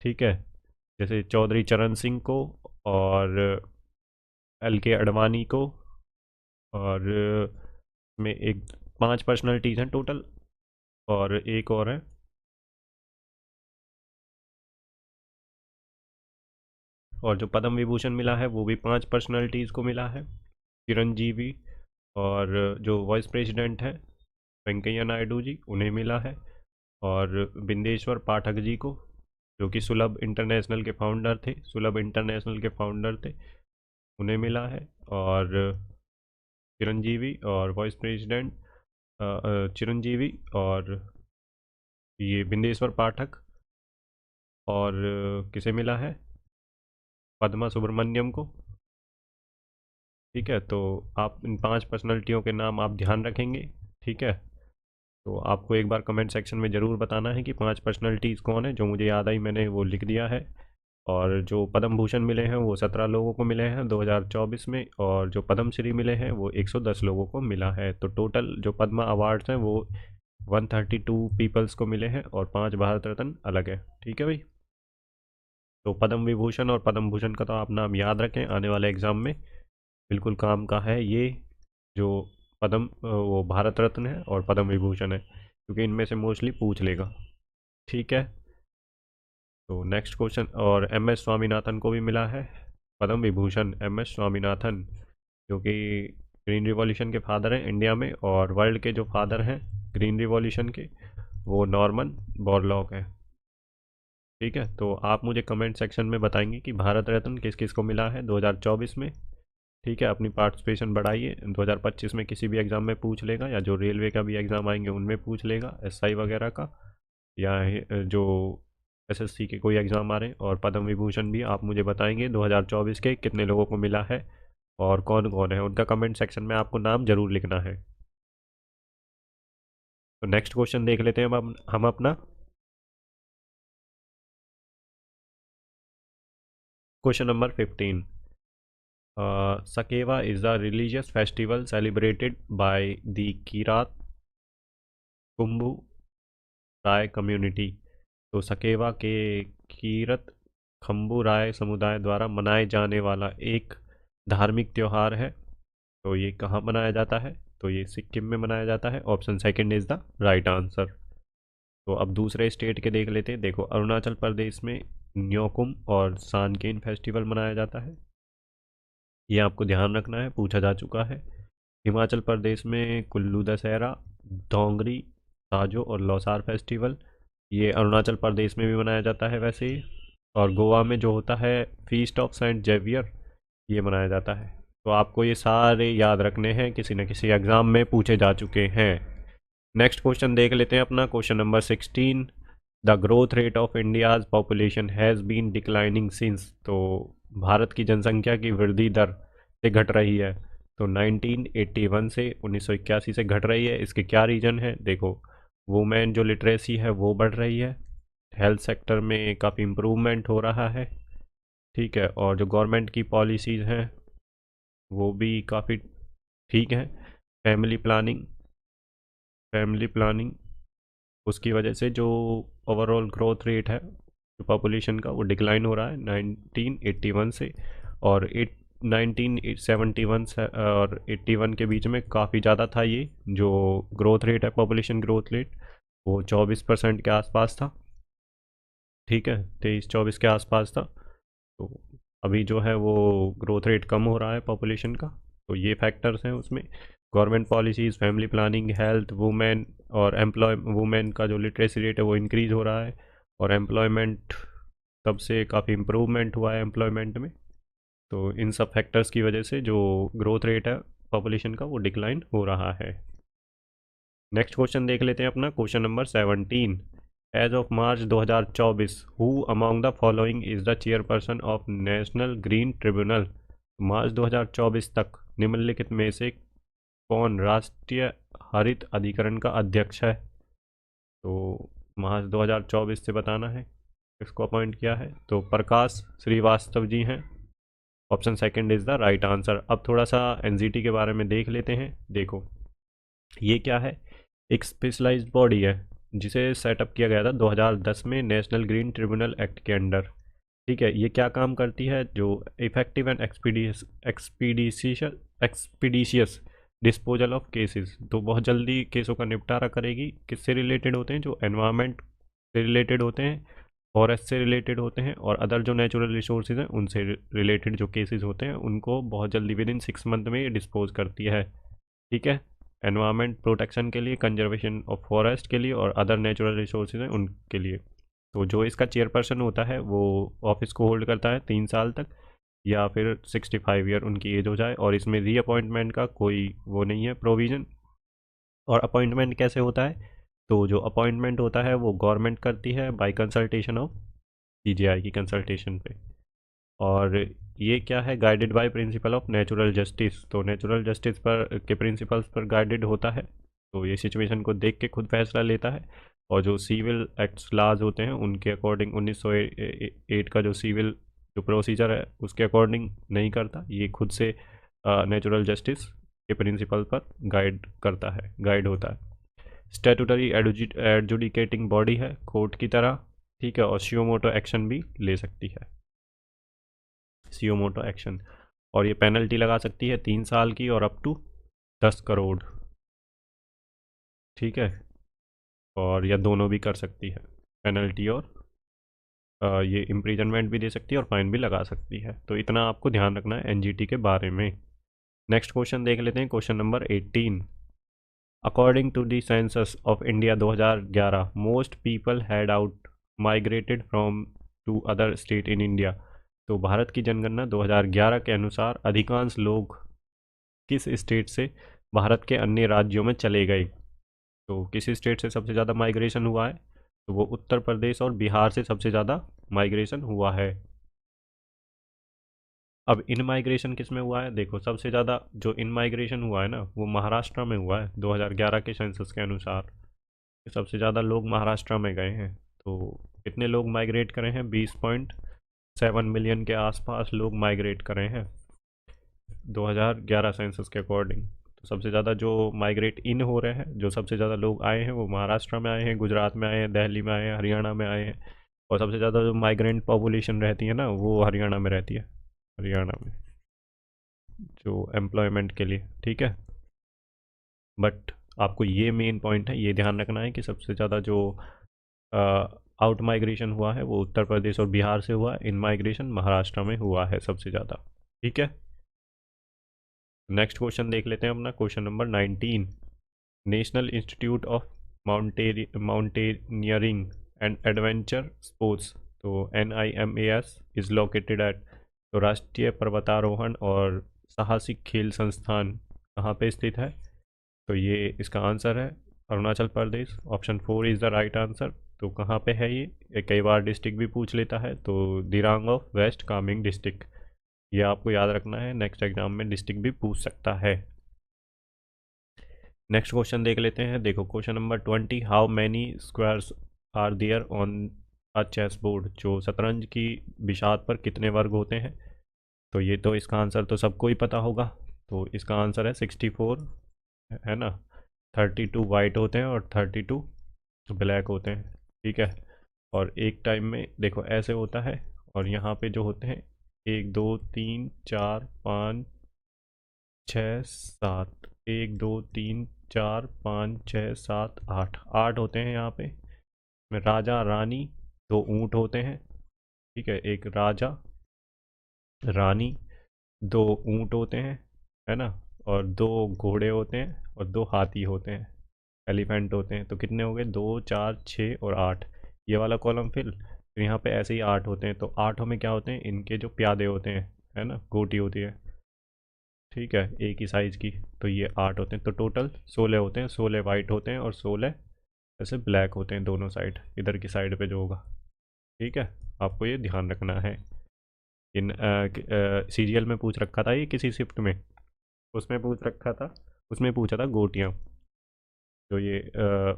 ठीक है, जैसे चौधरी चरण सिंह को, और LK अडवाणी को, और में एक 5 पर्सनैलिटीज़ हैं टोटल, और एक और है। और जो पद्म विभूषण मिला है वो भी 5 पर्सनैलिटीज़ को मिला है। चिरंजीवी, और जो वाइस प्रेसिडेंट हैं वेंकैया नायडू जी, उन्हें मिला है। और बिंदेश्वर पाठक जी को, जो कि सुलभ इंटरनेशनल के फाउंडर थे, उन्हें मिला है। और चिरंजीवी और वाइस प्रेसिडेंट, चिरंजीवी और ये बिंदेश्वर पाठक, और किसे मिला है? पद्मा सुब्रमण्यम को। ठीक है, तो आप इन 5 पर्सनैलिटियों के नाम आप ध्यान रखेंगे। ठीक है, तो आपको एक बार कमेंट सेक्शन में ज़रूर बताना है कि 5 पर्सनैलिटीज़ कौन है। जो मुझे याद आई मैंने वो लिख दिया है। और जो पद्म भूषण मिले हैं वो 17 लोगों को मिले हैं 2024 में, और जो पद्म श्री मिले हैं वो 110 लोगों को मिला है। तो टोटल जो पद्मा अवार्ड्स हैं वो 132 पीपल्स को मिले हैं, और 5 भारत रत्न अलग है। ठीक है भाई, तो पद्म विभूषण और पद्म भूषण का तो आप नाम याद रखें, आने वाले एग्ज़ाम में बिल्कुल काम का है ये। जो पद्म वो भारत रत्न है और पद्म विभूषण है, क्योंकि इनमें से मोस्टली पूछ लेगा। ठीक है, तो नेक्स्ट क्वेश्चन। और MS स्वामीनाथन को भी मिला है पद्म विभूषण, MS स्वामीनाथन, जो कि ग्रीन रिवॉल्यूशन के फादर हैं इंडिया में, और वर्ल्ड के जो फादर हैं ग्रीन रिवॉल्यूशन के, वो नॉर्मन बोरलॉग हैं। ठीक है, तो आप मुझे कमेंट सेक्शन में बताएंगे कि भारत रत्न किस किस को मिला है 2024 में। ठीक है, अपनी पार्टिसिपेशन बढ़ाइए। 2025 में किसी भी एग्ज़ाम में पूछ लेगा, या जो रेलवे का भी एग्ज़ाम आएंगे उनमें पूछ लेगा, SI वगैरह का, या जो SSC के कोई एग्ज़ाम आ रहे हैं। और पद्म विभूषण भी आप मुझे बताएंगे 2024 के कितने लोगों को मिला है और कौन कौन है, उनका कमेंट सेक्शन में आपको नाम ज़रूर लिखना है। तो नेक्स्ट क्वेश्चन देख लेते हैं अब हम अपना। Question number 15। Sakeva is a religious festival celebrated by the Kirat Khambu Rai community. तो सकेवा के कीरत खम्बू राय समुदाय द्वारा मनाए जाने वाला एक धार्मिक त्यौहार है। तो ये कहाँ मनाया जाता है? तो ये सिक्किम में मनाया जाता है। Option second is the right answer. तो अब दूसरे स्टेट के देख लेते हैं। देखो, अरुणाचल प्रदेश में न्योकुम और सानकेन फेस्टिवल मनाया जाता है, ये आपको ध्यान रखना है, पूछा जा चुका है। हिमाचल प्रदेश में कुल्लू दशहरा, दोंगरी, साजो और लौसार फेस्टिवल, ये अरुणाचल प्रदेश में भी मनाया जाता है वैसे ही। और गोवा में जो होता है फीस्ट ऑफ सेंट जेवियर, ये मनाया जाता है। तो आपको ये सारे याद रखने हैं, किसी न किसी एग्ज़ाम में पूछे जा चुके हैं। नेक्स्ट क्वेश्चन देख लेते हैं अपना, question number 16। The growth rate of India's population has been declining since. तो भारत की जनसंख्या की वृद्धि दर से घट रही है। तो 1981 से 1981 से घट रही है। इसके क्या रीज़न है? देखो, वुमेन जो लिटरेसी है वो बढ़ रही है, हेल्थ सेक्टर में काफ़ी इम्प्रूवमेंट हो रहा है। ठीक है, और जो गवर्नमेंट की पॉलिसीज़ हैं वो भी काफ़ी ठीक हैं। फैमिली प्लानिंग उसकी वजह से जो ओवरऑल ग्रोथ रेट है जो पॉपुलेशन का, वो डिक्लाइन हो रहा है 1981 से। और 1971 से और 81 के बीच में काफ़ी ज़्यादा था। ये जो ग्रोथ रेट है, पॉपुलेशन ग्रोथ रेट, वो 24% के आसपास था। ठीक है, 23-24 के आसपास था। तो अभी जो है वो ग्रोथ रेट कम हो रहा है पॉपुलेशन का। तो ये फैक्टर्स हैं उसमें, government policies, family planning, health, women, और वुमेन का जो लिटरेसी रेट है वो इंक्रीज़ हो रहा है। और एम्प्लॉयमेंट तब से काफ़ी इम्प्रूवमेंट हुआ है एम्प्लॉयमेंट में। तो इन सब फैक्टर्स की वजह से जो ग्रोथ रेट है पॉपुलेशन का वो डिक्लाइन हो रहा है। नेक्स्ट क्वेश्चन देख लेते हैं अपना, question number 17। As of March 2024 who among the following is the chairperson of national green tribunal. March 2024 तक निम्नलिखित में से कौन राष्ट्रीय हरित अधिकरण का अध्यक्ष है? तो मार्च 2024 से बताना है किसको अपॉइंट किया है, तो प्रकाश श्रीवास्तव जी हैं। Option second is the right answer. अब थोड़ा सा एनजीटी के बारे में देख लेते हैं। देखो ये क्या है, एक स्पेशलाइज्ड बॉडी है जिसे सेटअप किया गया था 2010 में नेशनल ग्रीन ट्रिब्यूनल एक्ट के अंडर। ठीक है, ये क्या काम करती है, जो effective and expeditious disposal of cases, तो बहुत जल्दी केसों का निपटारा करेगी। किससे रिलेटेड होते हैं, जो एनवायरनमेंट से रिलेटेड होते हैं, फॉरेस्ट से रिलेटेड होते हैं, और अदर जो नेचुरल रिसोर्सेज हैं उनसे रिलेटेड जो केसेस होते हैं उनको बहुत जल्दी विद इन 6 मंथ में ये डिस्पोज करती है। ठीक है, एनवायरनमेंट प्रोटेक्शन के लिए, कंजर्वेशन ऑफ फॉरेस्ट के लिए, और अदर नेचुरल रिसोर्सेज हैं उनके लिए। तो जो इसका चेयरपर्सन होता है वो ऑफिस को होल्ड करता है 3 साल तक, या फिर 65 ईयर उनकी एज हो जाए, और इसमें रीअपॉइंटमेंट का कोई वो नहीं है प्रोविज़न। और अपॉइंटमेंट कैसे होता है, तो जो अपॉइंटमेंट होता है वो गवर्नमेंट करती है बाय कंसल्टेशन ऑफ सीजीआई की कंसल्टेशन पे। और ये क्या है, guided by principle of natural justice, तो नेचुरल जस्टिस पर के प्रिंसिपल्स पर गाइडेड होता है। तो ये सिचुएशन को देख के खुद फैसला लेता है, और जो सिविल एक्ट्स लाज होते हैं उनके अकॉर्डिंग 1908 का जो सिविल जो प्रोसीजर है उसके अकॉर्डिंग नहीं करता, ये खुद से नेचुरल जस्टिस के प्रिंसिपल पर गाइड होता है। स्टैट्यूटरी एडजुडिकेटिंग बॉडी है कोर्ट की तरह। ठीक है, और सियोमोटो एक्शन भी ले सकती है, सियोमोटो एक्शन। और ये पेनल्टी लगा सकती है 3 साल की और अप टू 10 करोड़। ठीक है, और या दोनों भी कर सकती है, पेनल्टी और ये इम्प्रिजनमेंट भी दे सकती है और फाइन भी लगा सकती है। तो इतना आपको ध्यान रखना है एनजीटी के बारे में। नेक्स्ट क्वेश्चन देख लेते हैं, question number 18। According to the census of India 2011 most people had out migrated from to other state in India. तो भारत की जनगणना 2011 के अनुसार अधिकांश लोग किस स्टेट से भारत के अन्य राज्यों में चले गए। तो किस स्टेट से सबसे ज़्यादा माइग्रेशन हुआ है, तो वो उत्तर प्रदेश और बिहार से सबसे ज़्यादा माइग्रेशन हुआ है। अब इन माइग्रेशन किस में हुआ है, देखो सबसे ज़्यादा जो इन माइग्रेशन हुआ है ना वो महाराष्ट्र में हुआ है 2011 के सेंसस के अनुसार। सबसे ज़्यादा लोग महाराष्ट्र में गए हैं। तो कितने लोग माइग्रेट करे हैं, 20.7 मिलियन के आसपास लोग माइग्रेट करे हैं 2011 सेंसस के अकॉर्डिंग। तो सबसे ज़्यादा जो माइग्रेट इन हो रहे हैं, जो सबसे ज़्यादा लोग आए हैं वो महाराष्ट्र में आए हैं, गुजरात में आए हैं, दिल्ली में आए हैं, हरियाणा में आए हैं। और सबसे ज़्यादा जो माइग्रेंट पॉपुलेशन रहती है ना वो हरियाणा में रहती है, हरियाणा में जो एम्प्लॉयमेंट के लिए। ठीक है, बट आपको ये मेन पॉइंट है, ये ध्यान रखना है कि सबसे ज़्यादा जो आउट माइग्रेशन हुआ है वो उत्तर प्रदेश और बिहार से हुआ है, इन माइग्रेशन महाराष्ट्र में हुआ है सबसे ज़्यादा। ठीक है, नेक्स्ट क्वेश्चन देख लेते हैं अपना, question number 19। National institute of mountaineering and adventure sports, तो NIMAS इज़ लोकेटेड एट, तो राष्ट्रीय पर्वतारोहण और साहसिक खेल संस्थान कहाँ पे स्थित है, तो ये इसका आंसर है Arunachal Pradesh. Option 4 is the right answer. तो कहाँ पे है ये कई बार डिस्ट्रिक्ट भी पूछ लेता है, तो Dirang of West Kameng district, ये आपको याद रखना है, नेक्स्ट एग्जाम में डिस्ट्रिक्ट भी पूछ सकता है। नेक्स्ट क्वेश्चन देख लेते हैं, देखो question number 20। How many squares are there on a chess board, जो शतरंज की बिशात पर कितने वर्ग होते हैं, तो ये तो इसका आंसर तो सबको ही पता होगा। तो इसका आंसर है 64, है ना। 32 वाइट होते हैं और 32 ब्लैक होते हैं। ठीक है, और एक टाइम में देखो ऐसे होता है, और यहाँ पे जो होते हैं 1 2 3 4 5 6 7, 1 2 3 4 5 6 7 8, 8 होते हैं यहाँ पे। में राजा रानी 2 ऊँट होते हैं। ठीक है, एक राजा रानी 2 ऊँट होते हैं, है ना, और 2 घोड़े होते हैं और 2 हाथी होते हैं, एलिफेंट होते हैं। तो कितने हो गए, 2 4 6 और 8, ये वाला कॉलम फिर यहाँ पे ऐसे ही 8 होते हैं। तो 8 में क्या होते हैं, इनके जो प्यादे होते हैं, है ना, गोटी होती है। ठीक है, एक ही साइज़ की, तो ये 8 होते हैं। तो टोटल 16 होते हैं, 16 वाइट होते हैं और 16 ऐसे ब्लैक होते हैं दोनों साइड, इधर की साइड पे जो होगा। ठीक है, आपको ये ध्यान रखना है। इन सीरियल में पूछ रखा था ये, किसी शिफ्ट में उसमें पूछ रखा था, उसमें पूछा था गोटियाँ, जो ये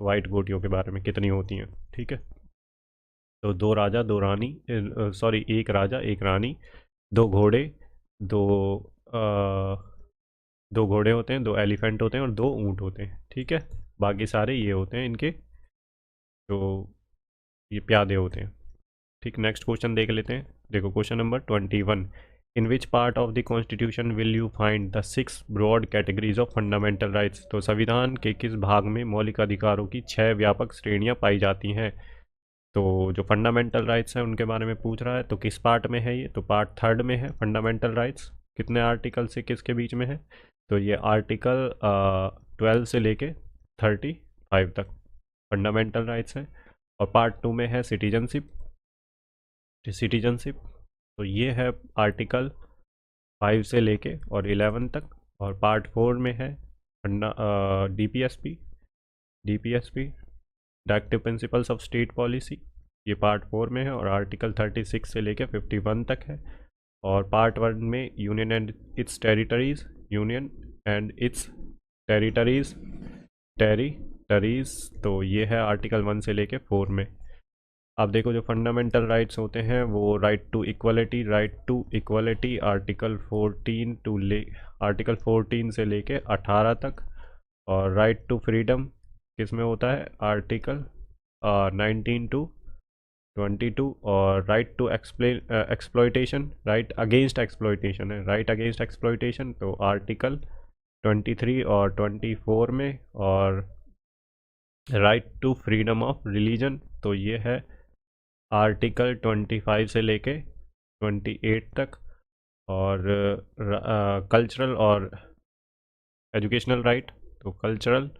वाइट गोटियों के बारे में कितनी होती हैं। ठीक है, तो दो राजा दो रानी, सॉरी एक राजा एक रानी, दो घोड़े, दो दो घोड़े होते हैं, दो एलिफेंट होते हैं और दो ऊंट होते हैं। ठीक है, बाकी सारे ये होते हैं इनके, जो ये प्यादे होते हैं। ठीक, नेक्स्ट क्वेश्चन देख लेते हैं। देखो question number 21, in which part of the constitution will you find the 6 broad categories of fundamental rights. तो संविधान के किस भाग में मौलिक अधिकारों की 6 व्यापक श्रेणियां पाई जाती हैं। तो जो फंडामेंटल राइट्स हैं उनके बारे में पूछ रहा है, तो किस पार्ट में है ये, तो पार्ट 3 में है फंडामेंटल राइट्स। कितने आर्टिकल से किसके बीच में है, तो ये आर्टिकल 12 से लेके 35 तक फंडामेंटल राइट्स हैं। और पार्ट 2 में है सिटीजनशिप, तो ये है आर्टिकल 5 से लेके और 11 तक। और पार्ट 4 में है DPSP directive principles of state policy, ये पार्ट 4 में है और आर्टिकल 36 से लेके 51 तक है। और पार्ट 1 में यूनियन एंड इट्स टेरिटरीज, तो ये है आर्टिकल 1 से लेके 4 में। अब देखो जो फंडामेंटल राइट्स होते हैं वो राइट टू इक्वलिटी आर्टिकल 14 से लेके 18 तक। और राइट टू फ्रीडम किस में होता है, आर्टिकल 19 टू 22। और right to exploitation, right against exploitation, तो आर्टिकल 23 और 24 में। और right to freedom of religion, तो ये है आर्टिकल 25 से लेके 28 तक। और कल्चरल और एजुकेशनल राइट, तो कल्चरल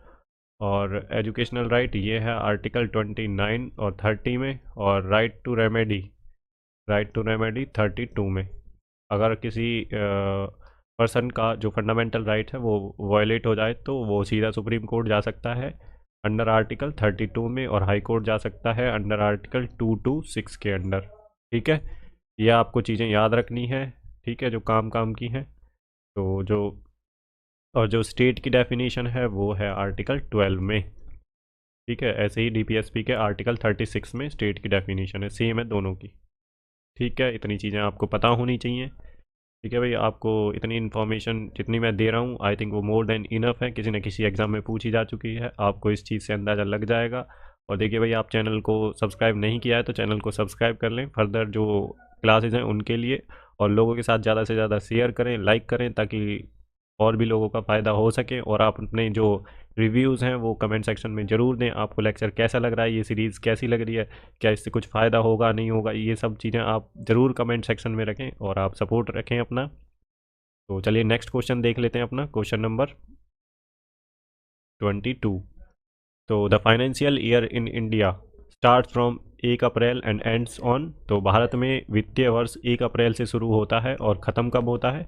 और एजुकेशनल राइट ये है आर्टिकल 29 और 30 में। और राइट टू रेमेडी 32 में। अगर किसी पर्सन का जो फंडामेंटल राइट है वो वायलेट हो जाए तो वो सीधा सुप्रीम कोर्ट जा सकता है अंडर आर्टिकल 32 में, और हाई कोर्ट जा सकता है अंडर आर्टिकल 226 के अंडर। ठीक है, ये आपको चीज़ें याद रखनी है। ठीक है, जो काम की हैं। तो जो स्टेट की डेफिनेशन है वो है आर्टिकल 12 में। ठीक है, ऐसे ही डीपीएसपी के आर्टिकल 36 में स्टेट की डेफिनेशन है, सेम है दोनों की। ठीक है, इतनी चीज़ें आपको पता होनी चाहिए। ठीक है भाई, आपको इतनी इन्फॉर्मेशन जितनी मैं दे रहा हूँ आई थिंक वो मोर देन इनफ है, किसी न किसी एग्ज़ाम में पूछी जा चुकी है, आपको इस चीज़ से अंदाज़ा लग जाएगा। और देखिए भाई, आप चैनल को सब्सक्राइब नहीं किया है तो चैनल को सब्सक्राइब कर लें फर्दर जो क्लासेज हैं उनके लिए। और लोगों के साथ ज़्यादा से ज़्यादा शेयर करें, लाइक करें, ताकि और भी लोगों का फ़ायदा हो सके। और आप अपने जो रिव्यूज़ हैं वो कमेंट सेक्शन में ज़रूर दें, आपको लेक्चर कैसा लग रहा है, ये सीरीज़ कैसी लग रही है, क्या इससे कुछ फ़ायदा होगा नहीं होगा, ये सब चीज़ें आप ज़रूर कमेंट सेक्शन में रखें और आप सपोर्ट रखें अपना। तो चलिए नेक्स्ट क्वेश्चन देख लेते हैं अपना, क्वेश्चन नंबर 22। तो the financial year in India start from 1 April and ends on, तो भारत में वित्तीय वर्ष 1 अप्रैल से शुरू होता है और ख़त्म कब होता है,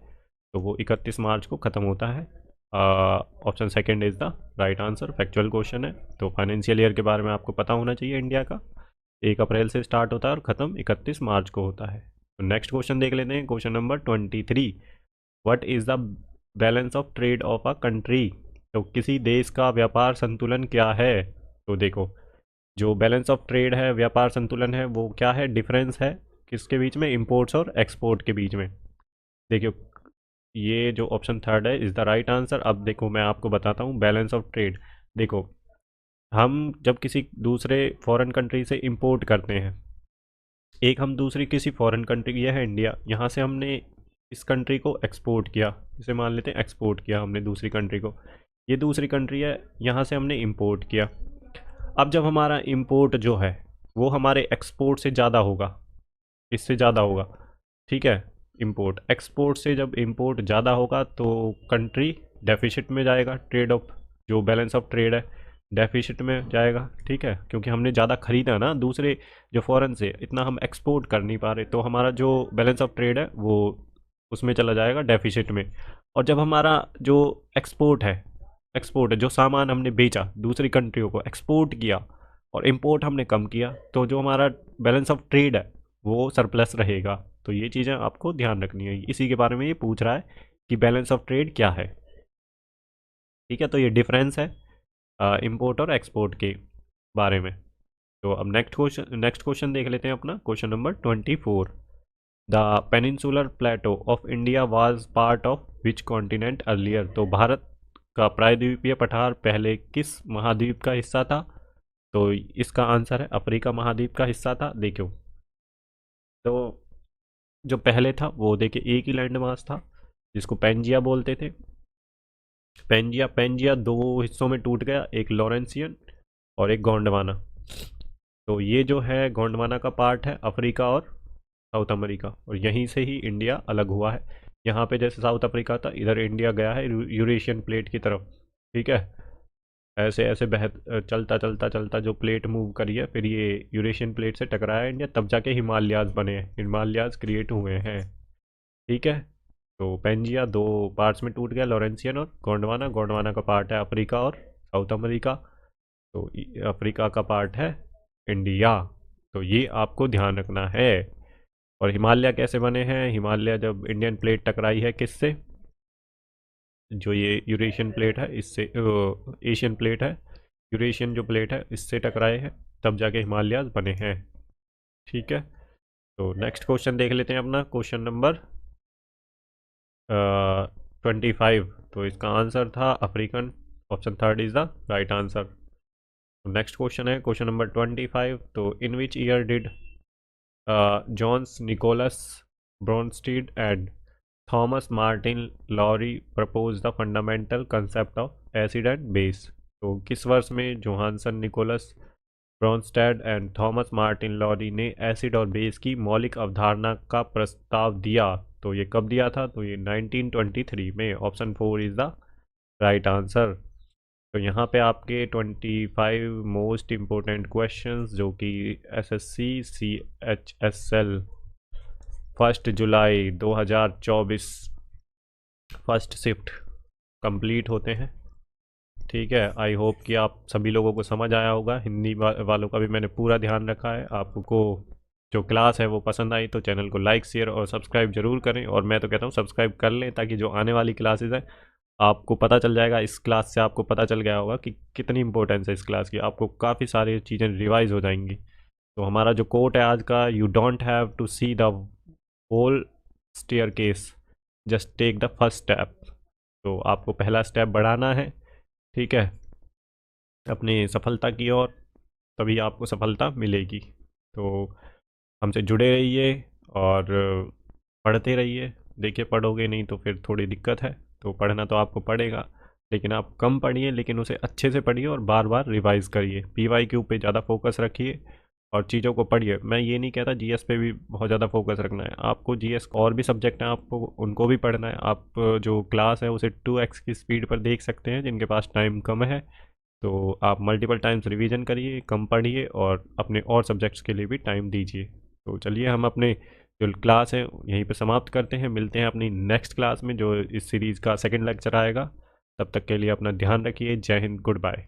तो वो 31 मार्च को ख़त्म होता है। Option second is the right answer, factual question है। तो फाइनेंशियल ईयर के बारे में आपको पता होना चाहिए, इंडिया का 1 अप्रैल से स्टार्ट होता है और ख़त्म 31 मार्च को होता है। तो नेक्स्ट क्वेश्चन देख लेते हैं, question number 23, what is the balance of trade of a country. तो किसी देश का व्यापार संतुलन क्या है। तो देखो जो बैलेंस ऑफ ट्रेड है, व्यापार संतुलन है, वो क्या है, डिफरेंस है किसके बीच में, इंपोर्ट्स और एक्सपोर्ट के बीच में। देखिए ये जो ऑप्शन थर्ड है इज़ द राइट आंसर। अब देखो मैं आपको बताता हूँ बैलेंस ऑफ ट्रेड। देखो हम जब किसी दूसरे फॉरेन कंट्री से इंपोर्ट करते हैं, एक हम दूसरी किसी फॉरेन कंट्री, ये है इंडिया, यहाँ से हमने इस कंट्री को एक्सपोर्ट किया, इसे मान लेते हैं एक्सपोर्ट किया हमने दूसरी कंट्री को, ये दूसरी कंट्री है, यहाँ से हमने इंपोर्ट किया। अब जब हमारा इंपोर्ट जो है वो हमारे एक्सपोर्ट से ज़्यादा होगा, इससे ज़्यादा होगा, ठीक है, इंपोर्ट एक्सपोर्ट से जब इंपोर्ट ज़्यादा होगा तो कंट्री डेफिसिट में जाएगा, ट्रेड ऑफ जो बैलेंस ऑफ ट्रेड है डेफिसिट में जाएगा। ठीक है, क्योंकि हमने ज़्यादा ख़रीदा ना दूसरे जो फॉरेन से, इतना हम एक्सपोर्ट कर नहीं पा रहे, तो हमारा जो बैलेंस ऑफ ट्रेड है वो उसमें चला जाएगा डेफिसिट में। और जब हमारा जो एक्सपोर्ट है जो सामान हमने बेचा दूसरी कंट्रियों को एक्सपोर्ट किया, और इंपोर्ट हमने कम किया, तो जो हमारा बैलेंस ऑफ ट्रेड है वो सरप्लस रहेगा। तो ये चीज़ें आपको ध्यान रखनी है, इसी के बारे में ये पूछ रहा है कि बैलेंस ऑफ ट्रेड क्या है। ठीक है, तो ये डिफरेंस है इंपोर्ट और एक्सपोर्ट के बारे में। तो अब नेक्स्ट क्वेश्चन देख लेते हैं अपना, question number 24। The peninsular Plato of India was part of which continent earlier. तो भारत का प्रायद्वीपीय पठार पहले किस महाद्वीप का हिस्सा था। तो इसका आंसर है अफ्रीका महाद्वीप का हिस्सा था। देखो, तो जो पहले था वो देखिए एक ही लैंड मास था जिसको पेंजिया बोलते थे। पेंजिया दो हिस्सों में टूट गया, एक लॉरेंसियन और एक गोंडवाना। तो ये जो है गोंडवाना का पार्ट है अफ्रीका और साउथ अमेरिका, और यहीं से ही इंडिया अलग हुआ है। यहाँ पे जैसे साउथ अफ्रीका था, इधर इंडिया गया है यूरेशियन प्लेट की तरफ। ठीक है, ऐसे ऐसे चलता चलता चलता जो प्लेट मूव करी है, फिर ये यूरेशियन प्लेट से टकराया इंडिया, तब जाके हिमालयाज बने हैं, हिमालयाज क्रिएट हुए हैं। ठीक है, तो पेंजिया दो पार्ट्स में टूट गया, लॉरेंसियन और गोंडवाना। गोंडवाना का पार्ट है अफ्रीका और साउथ अमेरिका, तो अफ्रीका का पार्ट है इंडिया। तो ये आपको ध्यान रखना है। और हिमालय कैसे बने हैं, हिमालय जब इंडियन प्लेट टकराई है किससे, जो ये यूरेशियन प्लेट है इससे, एशियन प्लेट है, यूरेशियन जो प्लेट है इससे टकराए हैं, तब जाके हिमालयाज बने हैं। ठीक है, तो नेक्स्ट क्वेश्चन देख लेते हैं अपना, क्वेश्चन नंबर 25। तो इसका आंसर था African, option third is the right answer. Next question है क्वेश्चन नंबर 25। तो in which year did Johannes Nicolaus Bronsted and Thomas Martin Lowry propose the fundamental concept of acid and base. तो किस वर्ष में Johannes Nicolaus Bronsted and Thomas Martin Lowry ने एसिड और बेस की मौलिक अवधारणा का प्रस्ताव दिया। तो ये कब दिया था, तो ये 1923 में, option 4 is the right answer. तो यहाँ पे आपके 25 मोस्ट इम्पोर्टेंट क्वेश्चंस जो कि एसएससी CHSL 1 जुलाई 2024 फर्स्ट शिफ्ट कंप्लीट होते हैं। ठीक है, आई होप कि आप सभी लोगों को समझ आया होगा। हिंदी वालों का भी मैंने पूरा ध्यान रखा है। आपको जो क्लास है वो पसंद आई तो चैनल को लाइक शेयर और सब्सक्राइब जरूर करें, और मैं तो कहता हूँ सब्सक्राइब कर लें, ताकि जो आने वाली क्लासेस है आपको पता चल जाएगा। इस क्लास से आपको पता चल गया होगा कि कितनी इंपॉर्टेंस है इस क्लास की, आपको काफ़ी सारी चीज़ें रिवाइज हो जाएंगी। तो हमारा जो कोट है आज का, you don't have to see the whole staircase, just take the first step. तो आपको पहला स्टेप बढ़ाना है, ठीक है, अपनी सफलता की ओर, तभी आपको सफलता मिलेगी। तो हमसे जुड़े रहिए और पढ़ते रहिए। देखिए, पढ़ोगे नहीं तो फिर थोड़ी दिक्कत है, तो पढ़ना तो आपको पड़ेगा, लेकिन आप कम पढ़िए, लेकिन उसे अच्छे से पढ़िए और बार बार रिवाइज़ करिए। PYQ पे ज़्यादा फोकस रखिए और चीज़ों को पढ़िए। मैं ये नहीं कहता GS पे भी बहुत ज़्यादा फोकस रखना है आपको, GS और भी सब्जेक्ट हैं आपको उनको भी पढ़ना है। आप जो क्लास है उसे 2x की स्पीड पर देख सकते हैं जिनके पास टाइम कम है। तो आप मल्टीपल टाइम्स रिवीजन करिए, कम पढ़िए और अपने और सब्जेक्ट्स के लिए भी टाइम दीजिए। तो चलिए, हम अपने जो क्लास है यहीं पे समाप्त करते हैं। मिलते हैं अपनी नेक्स्ट क्लास में, जो इस सीरीज़ का सेकंड लेक्चर आएगा। तब तक के लिए अपना ध्यान रखिए। जय हिंद, गुड बाय।